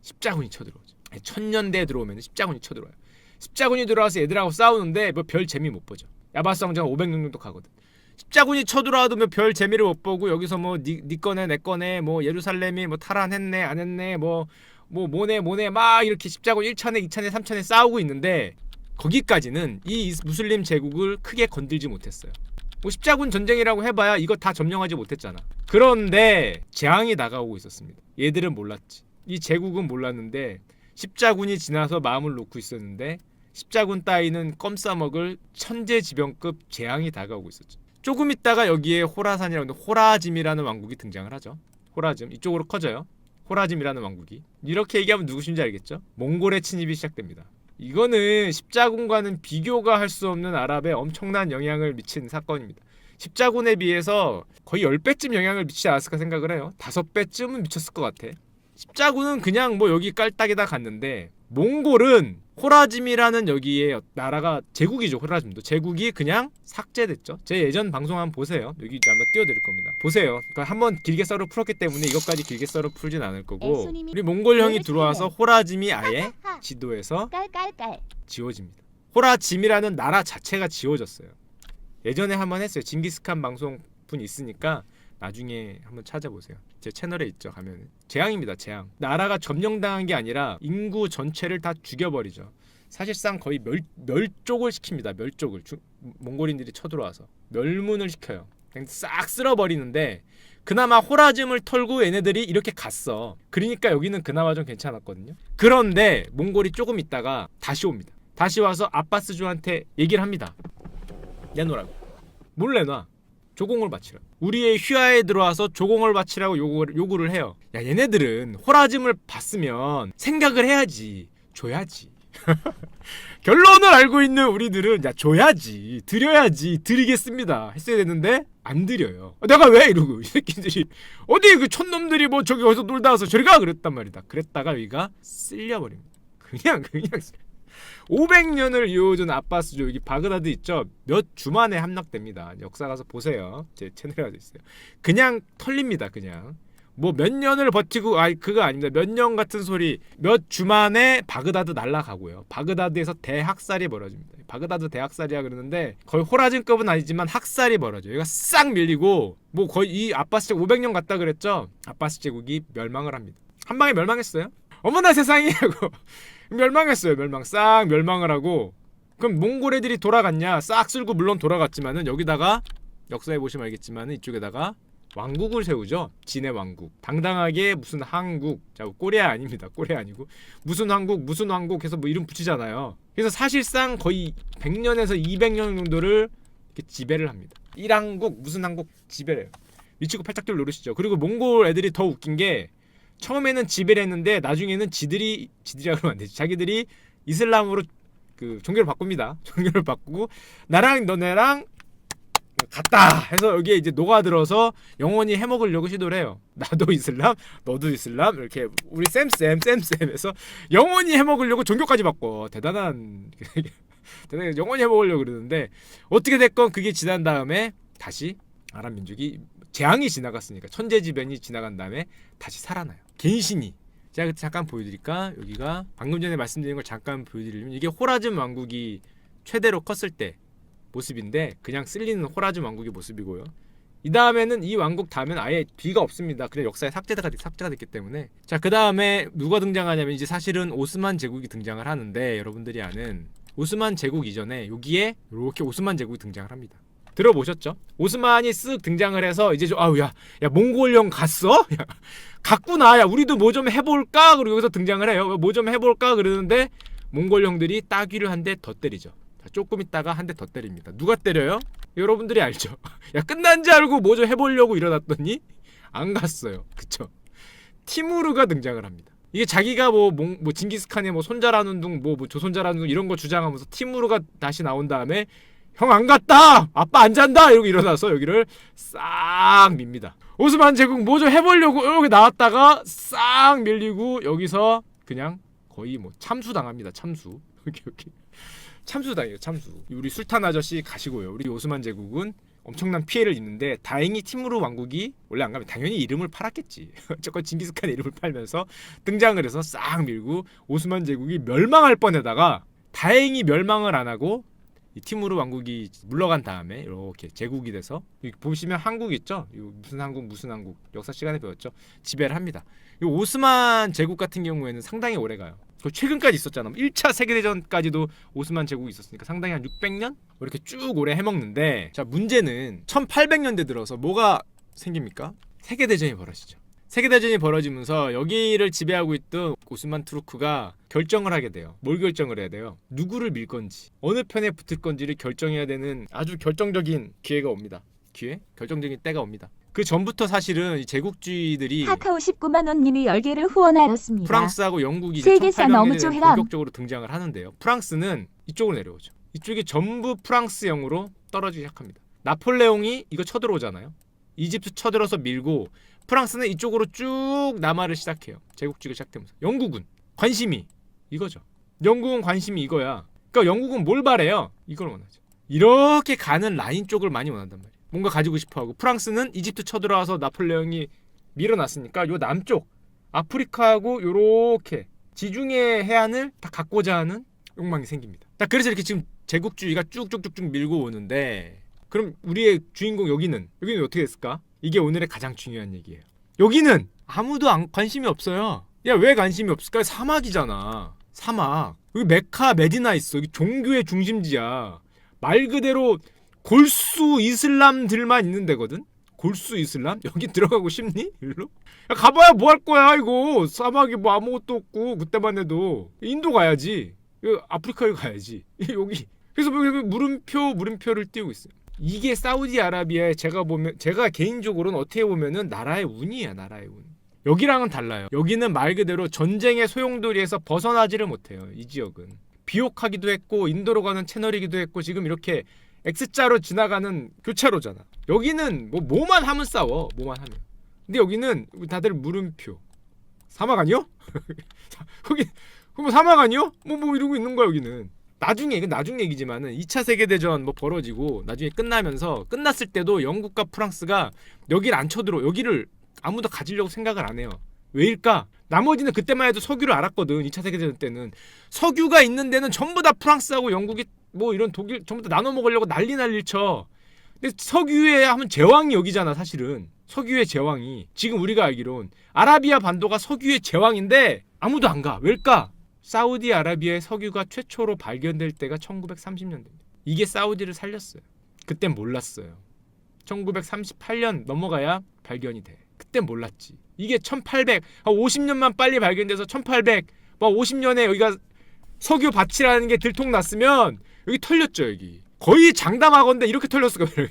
십자군이 쳐들어오죠. 1000년대에 들어오면 십자군이 쳐들어와요. 십자군이 들어와서 애들하고 싸우는데 뭐 별 재미 못 보죠. 야바스 왕자가 500년 정도 가거든. 십자군이 쳐들어와도 뭐 별 재미를 못 보고 여기서 뭐 니 거네 내 거네 뭐 예루살렘이 뭐 탈환했네 안 했네 뭐 뭐네 막 이렇게 십자군 1차례 2차례 3차례 싸우고 있는데 거기까지는 이 무슬림 제국을 크게 건들지 못했어요. 뭐 십자군 전쟁이라고 해봐야 이거 다 점령하지 못했잖아. 그런데 재앙이 다가오고 있었습니다. 얘들은 몰랐지. 이 제국은 몰랐는데 십자군이 지나서 마음을 놓고 있었는데 십자군 따위는 껌 싸먹을 천재지변급 재앙이 다가오고 있었죠. 조금 있다가 여기에 호라산이라는 호라짐이라는 왕국이 등장을 하죠. 호라짐 이쪽으로 커져요. 호라짐이라는 왕국이. 이렇게 얘기하면 누구신지 알겠죠? 몽골의 침입이 시작됩니다. 이거는 십자군과는 비교가 할 수 없는 아랍에 엄청난 영향을 미친 사건입니다. 십자군에 비해서 거의 10배쯤 영향을 미치지 않았을까 생각을 해요. 5배쯤은 미쳤을 것 같아. 십자군은 그냥 뭐 여기 깔딱이다 갔는데 몽골은 호라짐이라는 여기에 나라가 제국이죠. 호라짐도 제국이 그냥 삭제됐죠. 제 예전 방송 한번 보세요. 여기 아마 띄워드릴 겁니다. 보세요. 그러니까 한번 길게 썰어 풀었기 때문에 이것까지 길게 썰어 풀진 않을 거고 우리 몽골 형이 들어와서 호라짐이 아예 지도에서 지워집니다. 호라짐이라는 나라 자체가 지워졌어요. 예전에 한번 했어요. 징기스칸 방송 분 있으니까 나중에 한번 찾아보세요. 제 채널에 있죠. 가면 재앙입니다. 재앙. 나라가 점령당한 게 아니라 인구 전체를 다 죽여버리죠. 사실상 거의 멸족을 시킵니다. 멸족을 몽골인들이 쳐들어와서 멸문을 시켜요. 그냥 싹 쓸어버리는데 그나마 호라짐을 털고 얘네들이 이렇게 갔어. 그러니까 여기는 그나마 좀 괜찮았거든요. 그런데 몽골이 조금 있다가 다시 옵니다. 다시 와서 아바스주한테 얘기를 합니다. 내놓으라고. 뭘 내놔? 조공을 바치라. 우리의 휘하에 들어와서 조공을 바치라고 요구를 해요. 야 얘네들은 호라짐을 봤으면 생각을 해야지. 줘야지. 결론을 알고 있는 우리들은 야 줘야지. 드려야지. 드리겠습니다. 했어야 됐는데 안 드려요. 내가 왜 이러고 이 새끼들이 어디 그 촌놈들이 뭐 저기 어디서 놀다 와서 저리 가 그랬단 말이다. 그랬다가 여기가 쓸려버립니다. 그냥 500년을 이어오던 아바스족 여기 바그다드 있죠. 몇 주 만에 함락됩니다. 역사 가서 보세요. 제 채널에 가져 있어요. 그냥 털립니다. 그냥 뭐 몇 년을 버티고 그거 아닙니다. 몇 년 같은 소리. 몇 주 만에 바그다드 날아가고요. 바그다드에서 대학살이 벌어집니다. 바그다드 대학살이야 그러는데 거의 호라진급은 아니지만 학살이 벌어져요. 얘가 싹 밀리고 뭐 거의 이 아바스 제국 500년 갔다 그랬죠. 아바스 제국이 멸망을 합니다. 한 방에 멸망했어요. 어머나 세상에 하고 멸망했어요. 싹 멸망을 하고 그럼 몽골 애들이 돌아갔냐? 싹 쓸고 물론 돌아갔지만은 여기다가 역사에 보시면 알겠지만은 이쪽에다가 왕국을 세우죠. 진해 왕국. 당당하게 무슨 한국. 자, 꼬리아 아닙니다. 꼬리아 아니고 무슨 왕국 해서 뭐 이름 붙이잖아요. 그래서 사실상 거의 100년에서 200년 정도를 이렇게 지배를 합니다. 1한국 무슨 한국 지배를 해요. 미치고 팔짝들 노릇이죠. 그리고 몽골 애들이 더 웃긴 게 처음에는 지배를 했는데 나중에는 지들이라 그러면 안 되지. 자기들이 이슬람으로 그 종교를 바꿉니다. 종교를 바꾸고 나랑 너네랑 같다 해서 여기에 이제 녹아들어서 영원히 해먹으려고 시도를 해요. 나도 이슬람, 너도 이슬람 이렇게 우리 쌤 해서 영원히 해먹으려고 종교까지 바꿔. 대단한 영원히 해먹으려고 그러는데 어떻게 됐건 그게 지난 다음에 다시 아랍 민족이 재앙이 지나갔으니까 천재지변이 지나간 다음에 다시 살아나요. 갠신이. 제가 잠깐 보여드릴까? 여기가 방금 전에 말씀드린 걸 잠깐 보여드리면 이게 호라즘 왕국이 최대로 컸을 때 모습인데 그냥 쓸리는 호라즘 왕국의 모습이고요. 이 다음에는 이 왕국 다음엔 아예 뒤가 없습니다. 그냥 역사에 삭제가 됐기 때문에. 자, 그 다음에 누가 등장하냐면 이제 사실은 오스만 제국이 등장을 하는데 여러분들이 아는 오스만 제국 이전에 여기에 이렇게 오스만 제국이 등장을 합니다. 들어보셨죠? 오스만이 쓱 등장을 해서 이제 야 몽골령 갔어? 야, 갔구나. 야 우리도 뭐 좀 해볼까? 그리고 여기서 등장을 해요. 뭐 좀 해볼까? 그러는데 몽골령들이 따귀를 한 대 더 때리죠. 자, 조금 있다가 한 대 더 때립니다. 누가 때려요? 여러분들이 알죠. 야 끝난 줄 알고 뭐 좀 해보려고 일어났더니 안 갔어요. 그쵸? 티무르가 등장을 합니다. 이게 자기가 뭐 징기스칸의 뭐 손자라는 둥 뭐 조손자라는 둥 이런 거 주장하면서 티무르가 다시 나온 다음에 형 안 갔다! 아빠 안 잔다! 이러고 일어나서 여기를 싹 밉니다. 오스만 제국 뭐 좀 해보려고 여기 나왔다가 싹 밀리고 여기서 그냥 거의 뭐 참수당합니다. 참수. 여기 참수당해요. 참수. 우리 술탄 아저씨 가시고요. 우리 오스만 제국은 엄청난 피해를 입는데 다행히 티무르 왕국이 원래 안 가면 당연히 이름을 팔았겠지. 어쨌건 징기스칸의 이름을 팔면서 등장을 해서 싹 밀고 오스만 제국이 멸망할 뻔에다가 다행히 멸망을 안 하고 이 티무르 왕국이 물러간 다음에 이렇게 제국이 돼서 보시면 한국 있죠? 무슨 한국 역사 시간에 배웠죠? 지배를 합니다. 이 오스만 제국 같은 경우에는 상당히 오래가요. 최근까지 있었잖아. 1차 세계대전까지도 오스만 제국이 있었으니까 상당히 한 600년? 이렇게 쭉 오래 해먹는데 자 문제는 1800년대 들어서 뭐가 생깁니까? 세계대전이 벌어지죠. 세계대전이 벌어지면서 여기를 지배하고 있던 오스만 투르크가 결정을 하게 돼요. 뭘 결정을 해야 돼요? 누구를 밀 건지, 어느 편에 붙을 건지를 결정해야 되는 아주 결정적인 기회가 옵니다. 결정적인 때가 옵니다. 그 전부터 사실은 이 제국주의들이 카카오 19만 원님이 10개를 후원하였습니다. 프랑스하고 영국이 세계사 너무 1800년에 쪼해람. 본격적으로 등장을 하는데요. 프랑스는 이쪽으로 내려오죠. 이쪽이 전부 프랑스형으로 떨어지기 시작합니다. 나폴레옹이 이거 쳐들어오잖아요. 이집트 쳐들어서 밀고 프랑스는 이쪽으로 쭉 남하를 시작해요. 제국주의가 시작되면서. 영국은 관심이 이거죠. 영국은 관심이 이거야. 그러니까 영국은 뭘 바래요? 이걸 원하죠. 이렇게 가는 라인 쪽을 많이 원한단 말이에요. 뭔가 가지고 싶어하고 프랑스는 이집트 쳐들어와서 나폴레옹이 밀어놨으니까 요 남쪽 아프리카하고 요렇게 지중해 해안을 다 갖고자 하는 욕망이 생깁니다. 자, 그래서 이렇게 지금 제국주의가 쭉쭉쭉쭉 밀고 오는데 그럼 우리의 주인공 여기는 어떻게 됐을까? 이게 오늘의 가장 중요한 얘기예요. 여기는 아무도 관심이 없어요. 야, 왜 관심이 없을까? 사막이잖아. 사막. 여기 메카 메디나 있어. 여기 종교의 중심지야. 말 그대로 골수 이슬람들만 있는 데거든. 골수 이슬람? 여기 들어가고 싶니? 일로? 야, 가봐야 뭐 할 거야 이거. 사막이 뭐 아무것도 없고 그때만 해도 인도 가야지. 아프리카에 가야지. 여기. 그래서 여기 물음표를 띄우고 있어요. 이게 사우디아라비아에 제가 개인적으로는 어떻게 보면은 나라의 운이야. 나라의 운. 여기랑은 달라요. 여기는 말 그대로 전쟁의 소용돌이에서 벗어나지를 못해요. 이 지역은 비옥하기도 했고 인도로 가는 채널이기도 했고 지금 이렇게 X자로 지나가는 교차로잖아. 여기는 뭐만 하면 싸워. 뭐만 하면. 근데 여기는 다들 물음표. 사막 아니요? 그럼 사막 아니요? 뭐 이러고 있는 거야 여기는. 나중에 이건 나중 얘기지만은 2차 세계대전 뭐 벌어지고 나중에 끝나면서 끝났을 때도 영국과 프랑스가 여기를 안 쳐들어. 여기를 아무도 가지려고 생각을 안 해요. 왜일까? 나머지는 그때만 해도 석유를 알았거든. 2차 세계대전 때는 석유가 있는 데는 전부 다 프랑스하고 영국이 뭐 이런 독일 전부 다 나눠 먹으려고 난리를 쳐. 근데 석유에 하면 제왕이 여기잖아 사실은. 석유의 제왕이 지금 우리가 알기론 아라비아 반도가 석유의 제왕인데 아무도 안 가. 왜일까? 사우디아라비아의 석유가 최초로 발견될 때가 1930년대입니다. 이게 사우디를 살렸어요. 그땐 몰랐어요. 1938년 넘어가야 발견이 돼. 그땐 몰랐지. 이게 1800, 50년만 빨리 발견돼서 1800, 50년에 여기가 석유 밭이라는 게 들통났으면 여기 털렸죠. 여기 거의 장담하건대 이렇게 털렸을 거예요.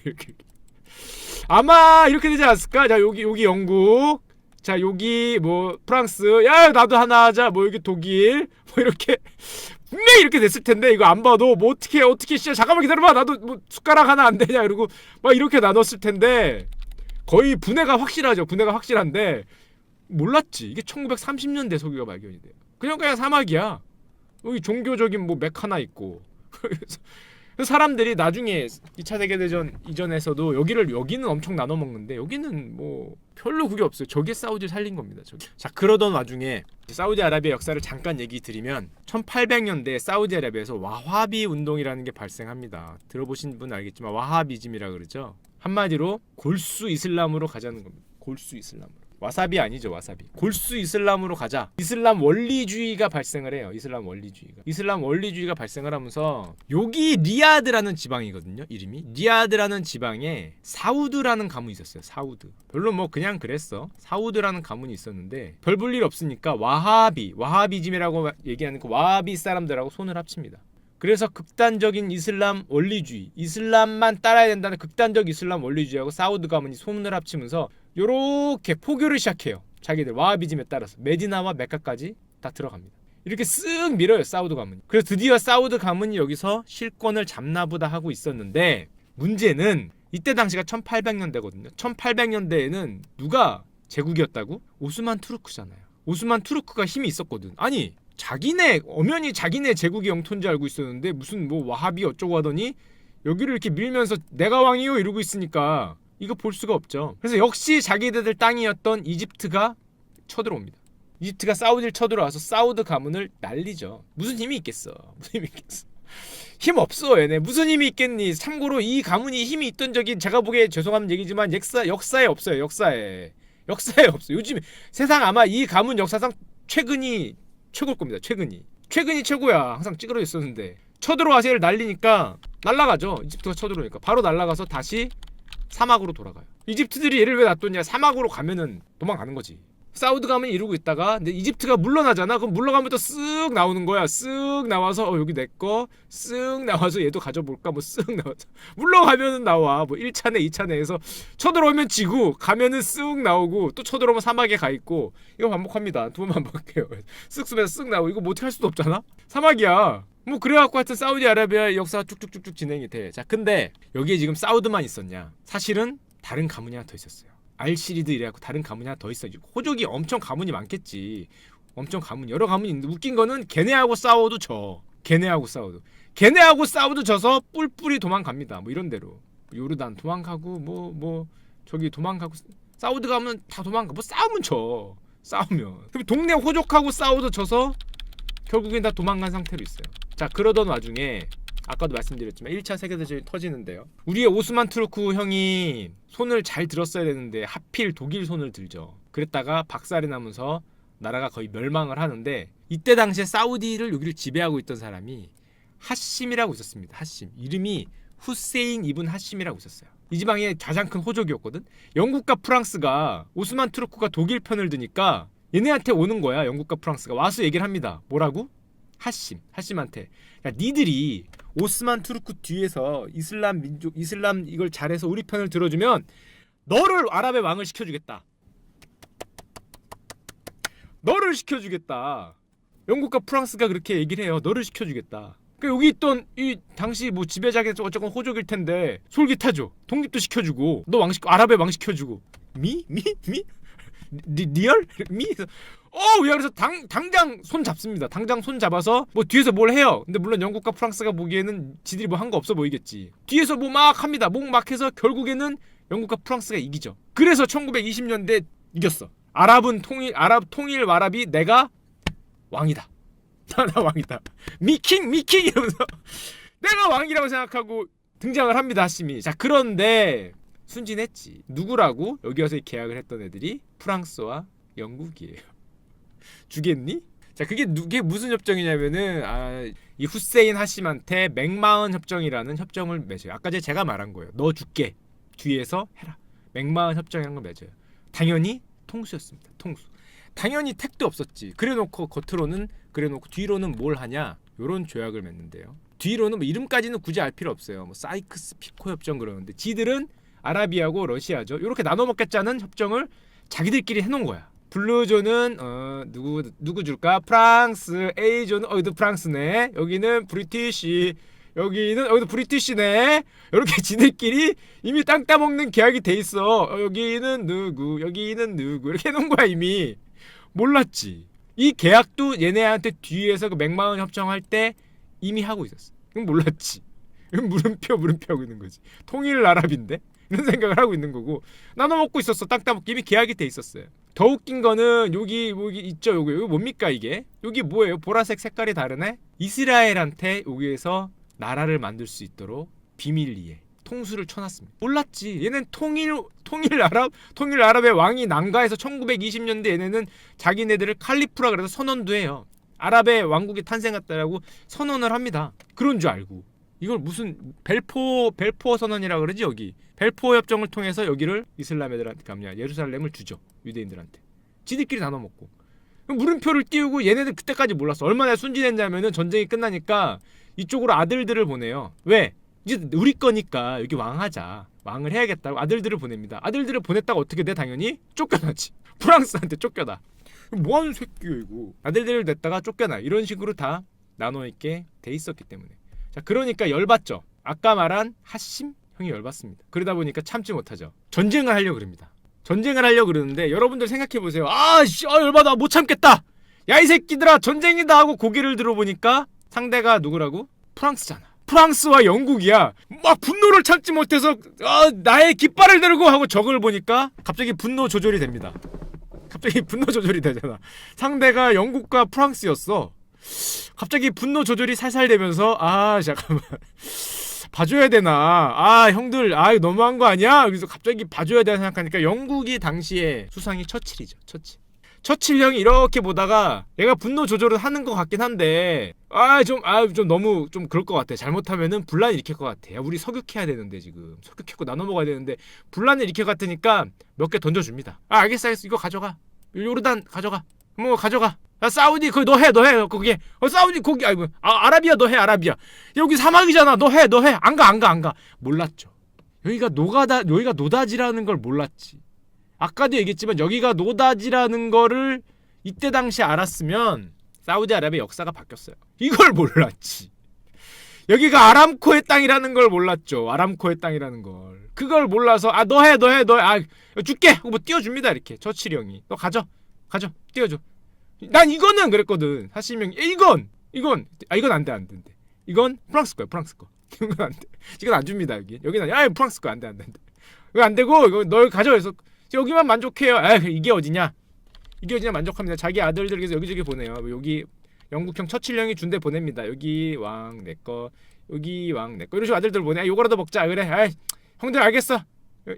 아마 이렇게 되지 않았을까? 자 여기 영국, 자 여기 뭐 프랑스, 야 나도 하나 하자, 뭐 여기 독일, 뭐 이렇게 분명히 이렇게 됐을 텐데 이거 안 봐도 뭐 어떻게 진짜 잠깐만 기다려봐, 나도 뭐 숟가락 하나 안 되냐 이러고 막 이렇게 나눴을 텐데 거의 분해가 확실하죠. 분해가 확실한데 몰랐지. 이게 1930년대 석유가 발견이 돼요. 그냥 사막이야. 여기 종교적인 뭐 맥 하나 있고. 그래서 사람들이 나중에 2차 세계대전 이전에서도 여기는 엄청 나눠 먹는데 여기는 뭐 별로 그게 없어요. 저게 사우디를 살린 겁니다. 저게. 자 그러던 와중에 사우디아라비아 역사를 잠깐 얘기 드리면 1800년대 사우디아라비아에서 와하비 운동이라는 게 발생합니다. 들어보신 분 알겠지만 와하비즘이라 그러죠. 한마디로 골수 이슬람으로 가자는 겁니다. 골수 이슬람으로. 와사비 아니죠. 와사비. 골수 이슬람으로 가자. 이슬람 원리주의가 발생을 해요. 이슬람 원리주의가 발생을 하면서 여기 리야드라는 지방이거든요. 이름이 리야드라는 지방에 사우드라는 가문이 있었어요. 사우드. 별로 뭐 그냥 그랬어. 사우드라는 가문이 있었는데 별 볼 일 없으니까 와하비즘이라고 얘기하는 그 와하비 사람들하고 손을 합칩니다. 그래서 극단적인 이슬람 원리주의, 이슬람만 따라야 된다는 극단적 이슬람 원리주의하고 사우드 가문이 손을 합치면서 요렇게 포교를 시작해요. 자기들 와하비즘에 따라서 메디나와 메카까지 다 들어갑니다. 이렇게 쓱 밀어요. 사우드 가문이. 그래서 드디어 사우드 가문이 여기서 실권을 잡나보다 하고 있었는데 문제는 이때 당시가 1800년대거든요. 1800년대에는 누가 제국이었다고? 오스만 투르크잖아요. 오스만 투르크가 힘이 있었거든. 아니 엄연히 자기네 제국의 영토인 줄 알고 있었는데 무슨 뭐 와하비 어쩌고 하더니 여기를 이렇게 밀면서 내가 왕이요 이러고 있으니까 이거 볼 수가 없죠. 그래서 역시 자기들 땅이었던 이집트가 쳐들어옵니다. 이집트가 사우디를 쳐들어와서 사우드 가문을 날리죠. 무슨 힘이 있겠어. 힘 없어 얘네. 무슨 힘이 있겠니. 참고로 이 가문이 힘이 있던 적이 제가 보기에 죄송한 얘기지만 역사에 없어요. 역사에 없어요. 요즘 세상 아마 이 가문 역사상 최근이 최고일 겁니다. 최근이 최고야. 항상 찌그러져 있었는데 쳐들어와서 얘를 날리니까 날아가죠. 이집트가 쳐들어오니까 바로 날아가서 다시 사막으로 돌아가요. 이집트들이 얘를 왜 놔뒀냐. 사막으로 가면은 도망가는 거지. 사우드 가문이 이러고 있다가 근데 이집트가 물러나잖아. 그럼 물러가면 또 쓱 나오는 거야. 쓱 나와서 여기 내꺼. 쓱 나와서 얘도 가져볼까. 뭐 쓱 나와서 물러가면은 나와. 뭐 1차내 2차내 해서 쳐들어오면 지고 가면은 쓱 나오고 또 쳐들어오면 사막에 가 있고 이거 반복합니다. 두 번 반복해요. 쓱 쏘면서 쓱 나오고 이거 뭐 어떻게 할 수도 없잖아. 사막이야. 뭐 그래갖고 하여튼 사우디아라비아의 역사가 쭉쭉쭉쭉 진행이 돼. 자 근데 여기에 지금 사우드만 있었냐. 사실은 다른 가문이 하나 더 있었어요. 알시리드 이래갖고 다른 가문이 하나 더 있어. 호족이 엄청 가문이 많겠지. 엄청 가문 여러 가문이 있는데 웃긴 거는 걔네하고 싸워도 걔네하고 싸워도 져서 뿔뿔이 도망갑니다. 뭐 이런 대로 요르단 도망가고 뭐 저기 도망가고 사우드 가면 다 도망가. 뭐 싸우면 그럼 동네 호족하고 싸워도 져서 결국엔 다 도망간 상태로 있어요. 자 그러던 와중에 아까도 말씀드렸지만 1차 세계대전이 터지는데요. 우리의 오스만 투르크 형이 손을 잘 들었어야 되는데 하필 독일 손을 들죠. 그랬다가 박살이 나면서 나라가 거의 멸망을 하는데 이때 당시에 사우디를 여기를 지배하고 있던 사람이 하심이라고 있었습니다. 하심. 이름이 후세인 이븐 하심이라고 있었어요. 이 지방의 가장 큰 호족이었거든. 영국과 프랑스가 오스만 투르크가 독일 편을 드니까 얘네한테 오는 거야. 영국과 프랑스가 와서 얘기를 합니다. 뭐라고? 하심한테 야 니들이 오스만 투르크 뒤에서 이슬람 이걸 잘해서 우리 편을 들어주면 너를 아랍의 왕을 시켜주겠다. 영국과 프랑스가 그렇게 얘기를 해요. 너를 시켜주겠다. 그러니까 여기 있던 이 당시 뭐 지배자겠 어쨌건 호족일 텐데 솔깃하죠. 독립도 시켜주고 너 아랍의 왕 시켜주고 리얼? 야, 그래서 당장 손 잡습니다. 당장 손 잡아서 뭐 뒤에서 뭘 해요. 근데 물론 영국과 프랑스가 보기에는 지들이 뭐 한 거 없어 보이겠지. 뒤에서 뭐 막 합니다. 목 막 해서 결국에는 영국과 프랑스가 이기죠. 그래서 1920년대 이겼어. 아랍 통일 와랍이 내가 왕이다. 나 왕이다. 미킹 이러면서 내가 왕이라고 생각하고 등장을 합니다. 하심이. 자, 그런데 순진했지. 누구라고? 여기 와서 계약을 했던 애들이 프랑스와 영국이에요. 주겠니? 자, 그게 무슨 협정이냐면은 이 후세인 하심한테 맥마흔 협정이라는 협정을 맺어요. 아까 제가 말한 거예요. 너 줄게. 뒤에서 해라. 맥마흔 협정이라는 걸 맺어요. 당연히 통수였습니다. 통수. 당연히 택도 없었지. 그래놓고 겉으로는 그래놓고 뒤로는 뭘 하냐? 요런 조약을 맺는데요. 뒤로는 뭐 이름까지는 굳이 알 필요 없어요. 뭐 사이크스 피코 협정 그러는데 지들은 아라비아고 러시아죠. 요렇게 나눠 먹겠자는 협정을 자기들끼리 해놓은 거야. 블루존은 누구 줄까? 프랑스. A존은 여기도 프랑스네. 여기는 브리티시. 여기도 브리티시네. 이렇게 지들끼리 이미 땅 따먹는 계약이 돼 있어. 여기는 누구 이렇게 해놓은 거야. 이미 몰랐지. 이 계약도 얘네한테 뒤에서 그 맥마흔 협정할 때 이미 하고 있었어. 이건 몰랐지. 이건 물음표 하고 있는 거지. 통일 아랍인데 이런 생각을 하고 있는 거고 나눠 먹고 있었어. 땅 따먹기 이미 계약이 돼 있었어요. 더 웃긴 거는 여기 있죠. 여기 뭡니까 이게? 여기 뭐예요? 보라색 색깔이 다르네. 이스라엘한테 여기에서 나라를 만들 수 있도록 비밀리에 통수를 쳐놨습니다. 몰랐지. 얘는 통일 아랍의 왕이 난가해서 1920년대 얘네는 자기네들을 칼리프라 그래서 선언도 해요. 아랍의 왕국이 탄생했다라고 선언을 합니다. 그런 줄 알고 이걸 무슨 벨포어 선언이라 그러지. 여기 벨포어 협정을 통해서 여기를 이슬람 애들한테 예루살렘을 주죠. 유대인들한테. 지들끼리 나눠 먹고 물음표를 띄우고 얘네들 그때까지 몰랐어. 얼마나 순진했냐면은 전쟁이 끝나니까 이쪽으로 아들들을 보내요. 왜? 이제 우리 거니까 여기 왕하자. 왕을 해야겠다고 아들들을 보냅니다. 아들들을 보냈다가 어떻게 돼? 당연히 쫓겨나지. 프랑스한테 쫓겨나. 뭐하는 새끼야 이거. 아들들을 냈다가 쫓겨나. 이런 식으로 다 나눠있게 돼 있었기 때문에. 자, 그러니까 열받죠. 아까 말한 하심 형이 열받습니다. 그러다 보니까 참지 못하죠. 전쟁을 하려고 그럽니다. 전쟁을 하려고 그러는데 여러분들 생각해보세요. 열받아 못 참겠다. 야 이 새끼들아 전쟁이다 하고 고개를 들어보니까 상대가 누구라고? 프랑스잖아. 프랑스와 영국이야. 막 분노를 참지 못해서 나의 깃발을 들고 하고 적을 보니까 갑자기 분노 조절이 됩니다. 갑자기 분노 조절이 되잖아. 상대가 영국과 프랑스였어. 갑자기 분노 조절이 살살 되면서 잠깐만 봐줘야 되나? 형들 너무한 거 아니야? 그래서 갑자기 봐줘야 되나 생각하니까 영국이 당시에 수상이 처칠이죠. 처칠 형이 이렇게 보다가 얘가 분노 조절을 하는 것 같긴 한데 좀 너무 좀 그럴 것 같아. 잘못하면은 분란을 일으킬 것 같아. 우리 석유해야 되는데 지금 석유하고 나눠 먹어야 되는데 분란을 일으킬 것 같으니까 몇 개 던져줍니다. 알겠어 이거 가져가. 요르단 가져가. 뭐 가져가. 사우디 거기 너 해 거기 사우디 거기 아라비아 너 해. 아라비아 여기 사막이잖아. 너 해 안 가. 몰랐죠. 여기가 노다지라는 걸 몰랐지. 아까도 얘기했지만 여기가 노다지라는 거를 이때 당시 알았으면 사우디아라비아 역사가 바뀌었어요. 이걸 몰랐지. 여기가 아람코의 땅이라는 걸 몰랐죠. 아람코의 땅이라는 걸. 그걸 몰라서 너 해 줄게 뭐 띄워줍니다. 이렇게 처칠 형이 너 가져 띄워줘. 난 이거는 그랬거든. 하시면 이건 안 돼. 이건 프랑스 거야. 이건 안 돼. 이건 안 줍니다. 여기는 프랑스 거 안 돼. 이거 안 되고 이거 널 가져. 그래서 여기만 만족해요. 이게 어디냐 만족합니다. 자기 아들들에게서 여기저기 보내요. 여기 영국형 처칠 형이 준대 보냅니다. 여기 왕 내꺼 여기 왕 내꺼 이런 식으로 아들들 보내. 요거라도 먹자. 그래. 형들 알겠어.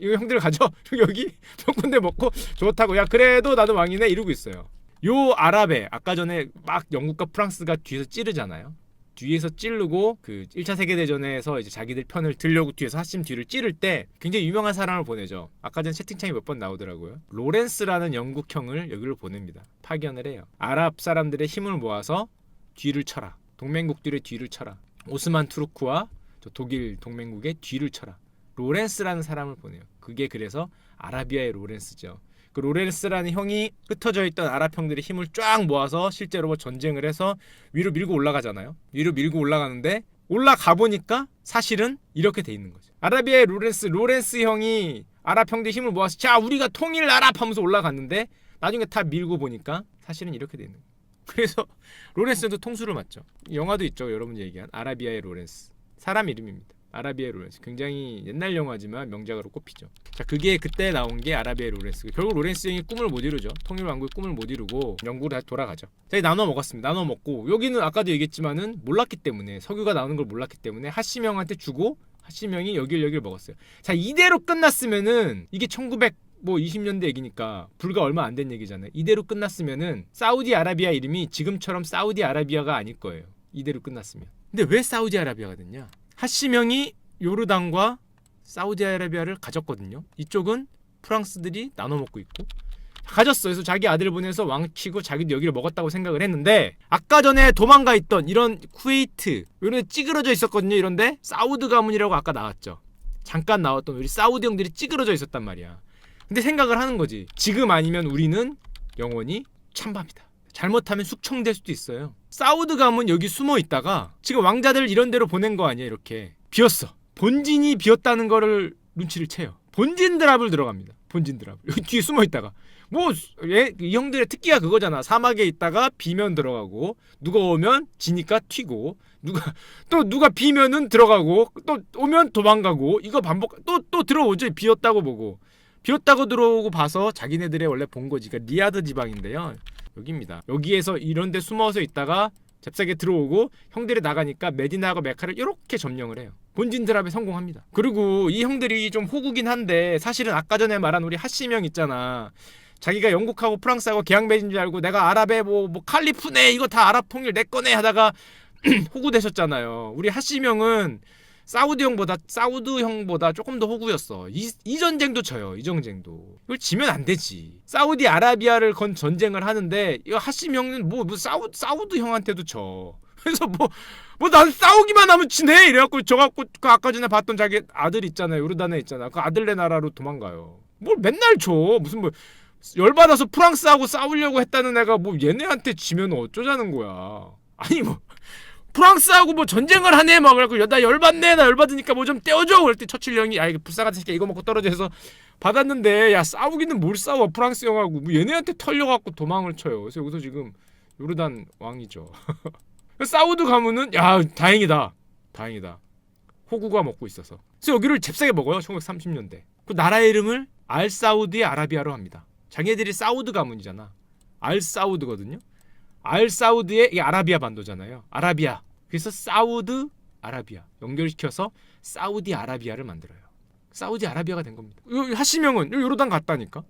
이거 형들 가져. 여기 몇 군데 먹고 좋다고. 그래도 나도 왕이네 이러고 있어요. 요 아랍에 아까 전에 막 영국과 프랑스가 뒤에서 찌르잖아요. 뒤에서 찌르고 그 1차 세계대전에서 이제 자기들 편을 들려고 뒤에서 하심 뒤를 찌를 때 굉장히 유명한 사람을 보내죠. 아까 전 채팅창에 몇 번 나오더라고요. 로렌스라는 영국형을 여기를 보냅니다. 파견을 해요. 아랍 사람들의 힘을 모아서 뒤를 쳐라. 동맹국들의 뒤를 쳐라. 오스만 투르크와 독일 동맹국의 뒤를 쳐라. 로렌스라는 사람을 보내요. 그게 그래서 아라비아의 로렌스죠. 그 로렌스라는 형이 흩어져 있던 아랍 형들의 힘을 쫙 모아서 실제로 뭐 전쟁을 해서 위로 밀고 올라가잖아요. 위로 밀고 올라가는데 올라가 보니까 사실은 이렇게 돼 있는 거죠. 아라비아의 로렌스 형이 아랍 형들의 힘을 모아서 자 우리가 통일 아랍 하면서 올라갔는데 나중에 다 밀고 보니까 사실은 이렇게 돼 있는 거예요. 그래서 로렌스도 통수를 맞죠. 영화도 있죠. 여러분이 얘기한 아라비아의 로렌스. 사람 이름입니다. 아라비아의 로렌스. 굉장히 옛날 영화지만 명작으로 꼽히죠. 자, 그게 그때 나온 게 아라비아의 로렌스. 결국 로렌스 형이 꿈을 못 이루죠. 통일 왕국의 꿈을 못 이루고 영국으로 다시 돌아가죠. 자, 나눠 먹었습니다. 나눠 먹고 여기는 아까도 얘기했지만은 몰랐기 때문에 석유가 나오는 걸 몰랐기 때문에 하시명한테 주고 하시명이 여길 먹었어요. 자, 이대로 끝났으면은 이게 1920년대 얘기니까 불과 얼마 안 된 얘기잖아요. 이대로 끝났으면은 사우디아라비아 이름이 지금처럼 사우디아라비아가 아닐 거예요. 이대로 끝났으면. 근데 왜 사우디아라비아가 됐냐? 하시명이 요르단과 사우디아라비아를 가졌거든요. 이쪽은 프랑스들이 나눠 먹고 있고 가졌어. 그래서 자기 아들 보내서 왕치고 자기도 여기를 먹었다고 생각을 했는데 아까 전에 도망가 있던 이런 쿠웨이트 이런 데 찌그러져 있었거든요. 이런데 사우드 가문이라고 아까 나왔죠. 잠깐 나왔던 우리 사우디 형들이 찌그러져 있었단 말이야. 근데 생각을 하는 거지. 지금 아니면 우리는 영원히 찬밥이다. 잘못하면 숙청될 수도 있어요. 사우드 가문 여기 숨어 있다가 지금 왕자들 이런 데로 보낸 거 아니야. 이렇게 비었어. 본진이 비었다는 거를 눈치를 채요. 본진 드랍을 들어갑니다. 본진 드랍. 여기 뒤에 숨어 있다가 뭐 이 형들의 특기가 그거잖아. 사막에 있다가 비면 들어가고 누가 오면 지니까 튀고 누가 비면은 들어가고 또 오면 도망가고 이거 반복 또 들어오죠. 비었다고 보고 비었다고 들어오고 봐서 자기네들의 원래 본거지가 리야드 지방인데요. 여기입니다. 여기에서 이런 데 숨어서 있다가 잽싸게 들어오고 형들이 나가니까 메디나하고 메카를 이렇게 점령을 해요. 본진 드랍에 성공합니다. 그리고 이 형들이 좀 호구긴 한데 사실은 아까 전에 말한 우리 하시명 있잖아. 자기가 영국하고 프랑스하고 계약 맺은 줄 알고 내가 아랍에 뭐 칼리프네 이거 다 아랍 통일 내 거네 하다가 호구 되셨잖아요. 우리 하시명은 사우드 형보다 조금 더 호구였어. 이 전쟁도 져요. 이 전쟁도. 이걸 지면 안 되지. 사우디 아라비아를 건 전쟁을 하는데 이거 하시명은 뭐 사우드 형한테도 져. 그래서 뭐 난 싸우기만 하면 지네 이래갖고 저갖고 그 아까 전에 봤던 자기 아들 있잖아요. 요르단에 있잖아. 그 아들네 나라로 도망가요. 뭘 맨날 줘. 무슨 뭐 열받아서 프랑스하고 싸우려고 했다는 애가 뭐 얘네한테 지면 어쩌자는 거야. 아니 뭐 프랑스하고 뭐 전쟁을 하네 막 그래갖고 나 열받네 나 열받으니까 뭐 좀 떼어줘 그랬더니 처칠 형이 야 이거 불쌍한 새끼 이거 먹고 떨어져 해서 받았는데 야 싸우기는 뭘 싸워 프랑스 형하고 뭐 얘네한테 털려갖고 도망을 쳐요. 그래서 여기서 지금 요르단 왕이죠. 사우드 가문은 야 다행이다 호구가 먹고 있어서 그래서 여기를 잽싸게 먹어요. 1930년대 그 나라 이름을 알사우디 아라비아로 합니다. 자기네들이 사우드 가문이잖아. 알사우드거든요. 알사우드의 이게 아라비아 반도잖아요. 아라비아. 그래서 사우드 아라비아 연결시켜서 사우디 아라비아를 만들어요. 사우디 아라비아가 된 겁니다. 하시명은 요르단 갔다니까.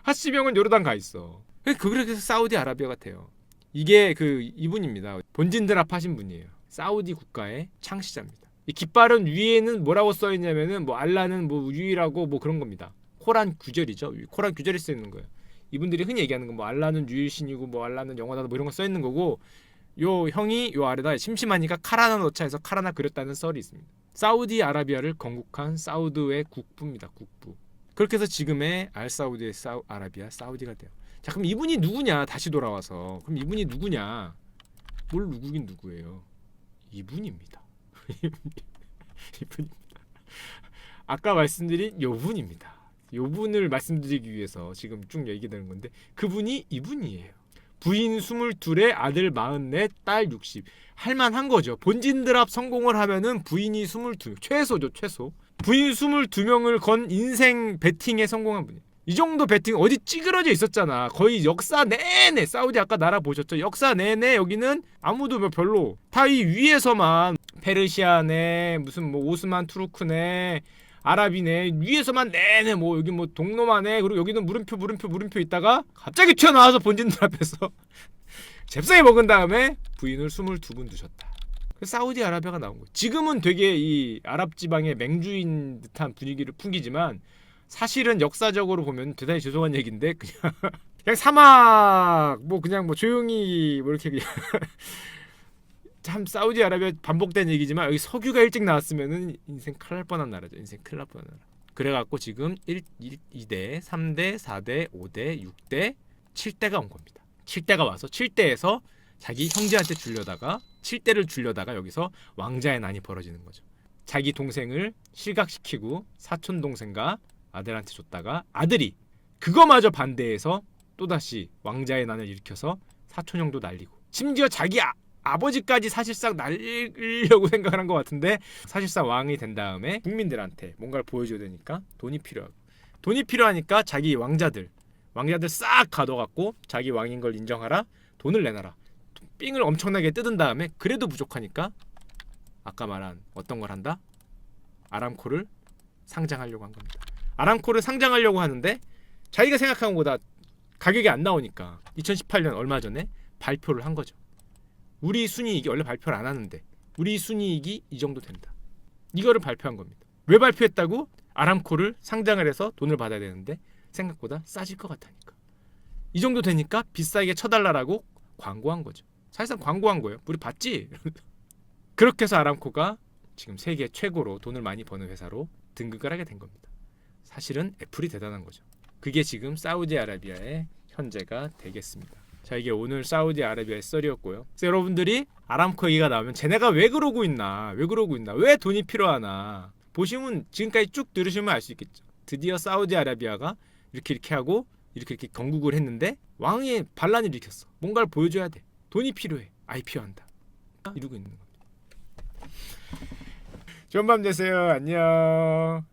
하시명은 요르단 가 있어. 그렇게 해서 사우디 아라비아가 돼요. 이게 이분입니다. 본진 드랍 하신 분이에요. 사우디 국가의 창시자입니다. 이 깃발은 위에는 뭐라고 써 있냐면은 뭐 알라는 뭐 유일하고 뭐 그런 겁니다. 코란 규절이죠. 코란 규절이 써 있는 거예요. 이분들이 흔히 얘기하는 건 뭐 알라는 유일신이고 뭐 알라는 영원하다 뭐 이런 거 써 있는 거고 요 형이 요 아래다 심심하니까 칼 하나 넣자 해서 칼 하나 그렸다는 썰이 있습니다. 사우디 아라비아를 건국한 사우드의 국부입니다. 국부. 그렇게 해서 지금의 알사우디의 아라비아 사우디가 돼요. 자 그럼 이분이 누구냐 다시 돌아와서 그럼 이분이 누구냐 뭘 누구긴 누구예요. 이분입니다. 이분입니다. 아까 말씀드린 요분입니다. 요분을 말씀드리기 위해서 지금 쭉 얘기되는 건데 그분이 이분이에요. 부인 22에 아들 44, 딸 60. 할만한 거죠. 본진 드랍 성공을 하면은 부인이 22, 최소죠, 최소. 부인 22명을 건 인생 베팅에 성공한 분이에요. 이 정도 베팅 어디 찌그러져 있었잖아. 거의 역사 내내 사우디 아까 나라 보셨죠? 역사 내내 여기는 아무도 뭐 별로 다 이 위에서만 페르시아네 무슨 뭐 오스만 투르크네 아랍이네 위에서만 내내 뭐 여기 뭐 동로마네 그리고 여기는 물음표 있다가 갑자기 튀어나와서 본진들 앞에서 잽싸게 먹은 다음에 부인을 22분 두셨다. 사우디아라비아가 나온 거예요. 지금은 되게 이 아랍 지방의 맹주인 듯한 분위기를 풍기지만 사실은 역사적으로 보면 대단히 죄송한 얘기인데 그냥 사막 뭐 그냥 뭐 조용히 뭐 이렇게 그냥 참 사우디아라비아 반복된 얘기지만 여기 석유가 일찍 나왔으면은 인생 큰일 날 뻔한 나라죠. 인생 큰일 날 뻔한 나라. 그래갖고 지금 2대, 3대, 4대, 5대, 6대, 7대가 온 겁니다. 7대가 와서 7대에서 자기 형제한테 주려다가 7대를 주려다가 여기서 왕자의 난이 벌어지는 거죠. 자기 동생을 실각시키고 사촌 동생과 아들한테 줬다가 아들이 그거마저 반대해서 또다시 왕자의 난을 일으켜서 사촌형도 날리고 심지어 자기 아버지까지 사실상 날리려고 생각을 한 것 같은데 사실상 왕이 된 다음에 국민들한테 뭔가를 보여줘야 되니까 돈이 필요하고 돈이 필요하니까 자기 왕자들 싹 가둬갖고 자기 왕인 걸 인정하라 돈을 내놔라 삥을 엄청나게 뜯은 다음에 그래도 부족하니까 아까 말한 어떤 걸 한다? 아람코를 상장하려고 한 겁니다. 아람코를 상장하려고 하는데 자기가 생각한 것보다 가격이 안 나오니까 2018년 얼마 전에 발표를 한 거죠. 우리 순이익이 원래 발표를 안 하는데 우리 순이익이 이 정도 된다. 이거를 발표한 겁니다. 왜 발표했다고? 아람코를 상장을 해서 돈을 받아야 되는데 생각보다 싸질 것 같으니까. 이 정도 되니까 비싸게 쳐달라라고 광고한 거죠. 사실상 광고한 거예요. 우리 받지? 그렇게 해서 아람코가 지금 세계 최고로 돈을 많이 버는 회사로 등극을 하게 된 겁니다. 사실은 애플이 대단한 거죠. 그게 지금 사우디아라비아의 현재가 되겠습니다. 자, 이게 오늘 사우디아라비아의 썰이었고요. 그래서 여러분들이 아람코 얘기가 나오면 쟤네가 왜 그러고 있나 왜 돈이 필요하나 보시면 지금까지 쭉 들으시면 알 수 있겠죠. 드디어 사우디아라비아가 이렇게 하고 이렇게 건국을 했는데 왕의 반란을 일으켰어. 뭔가를 보여줘야 돼. 돈이 필요해. IPO한다. 이러고 있는 겁니다. 좋은 밤 되세요. 안녕.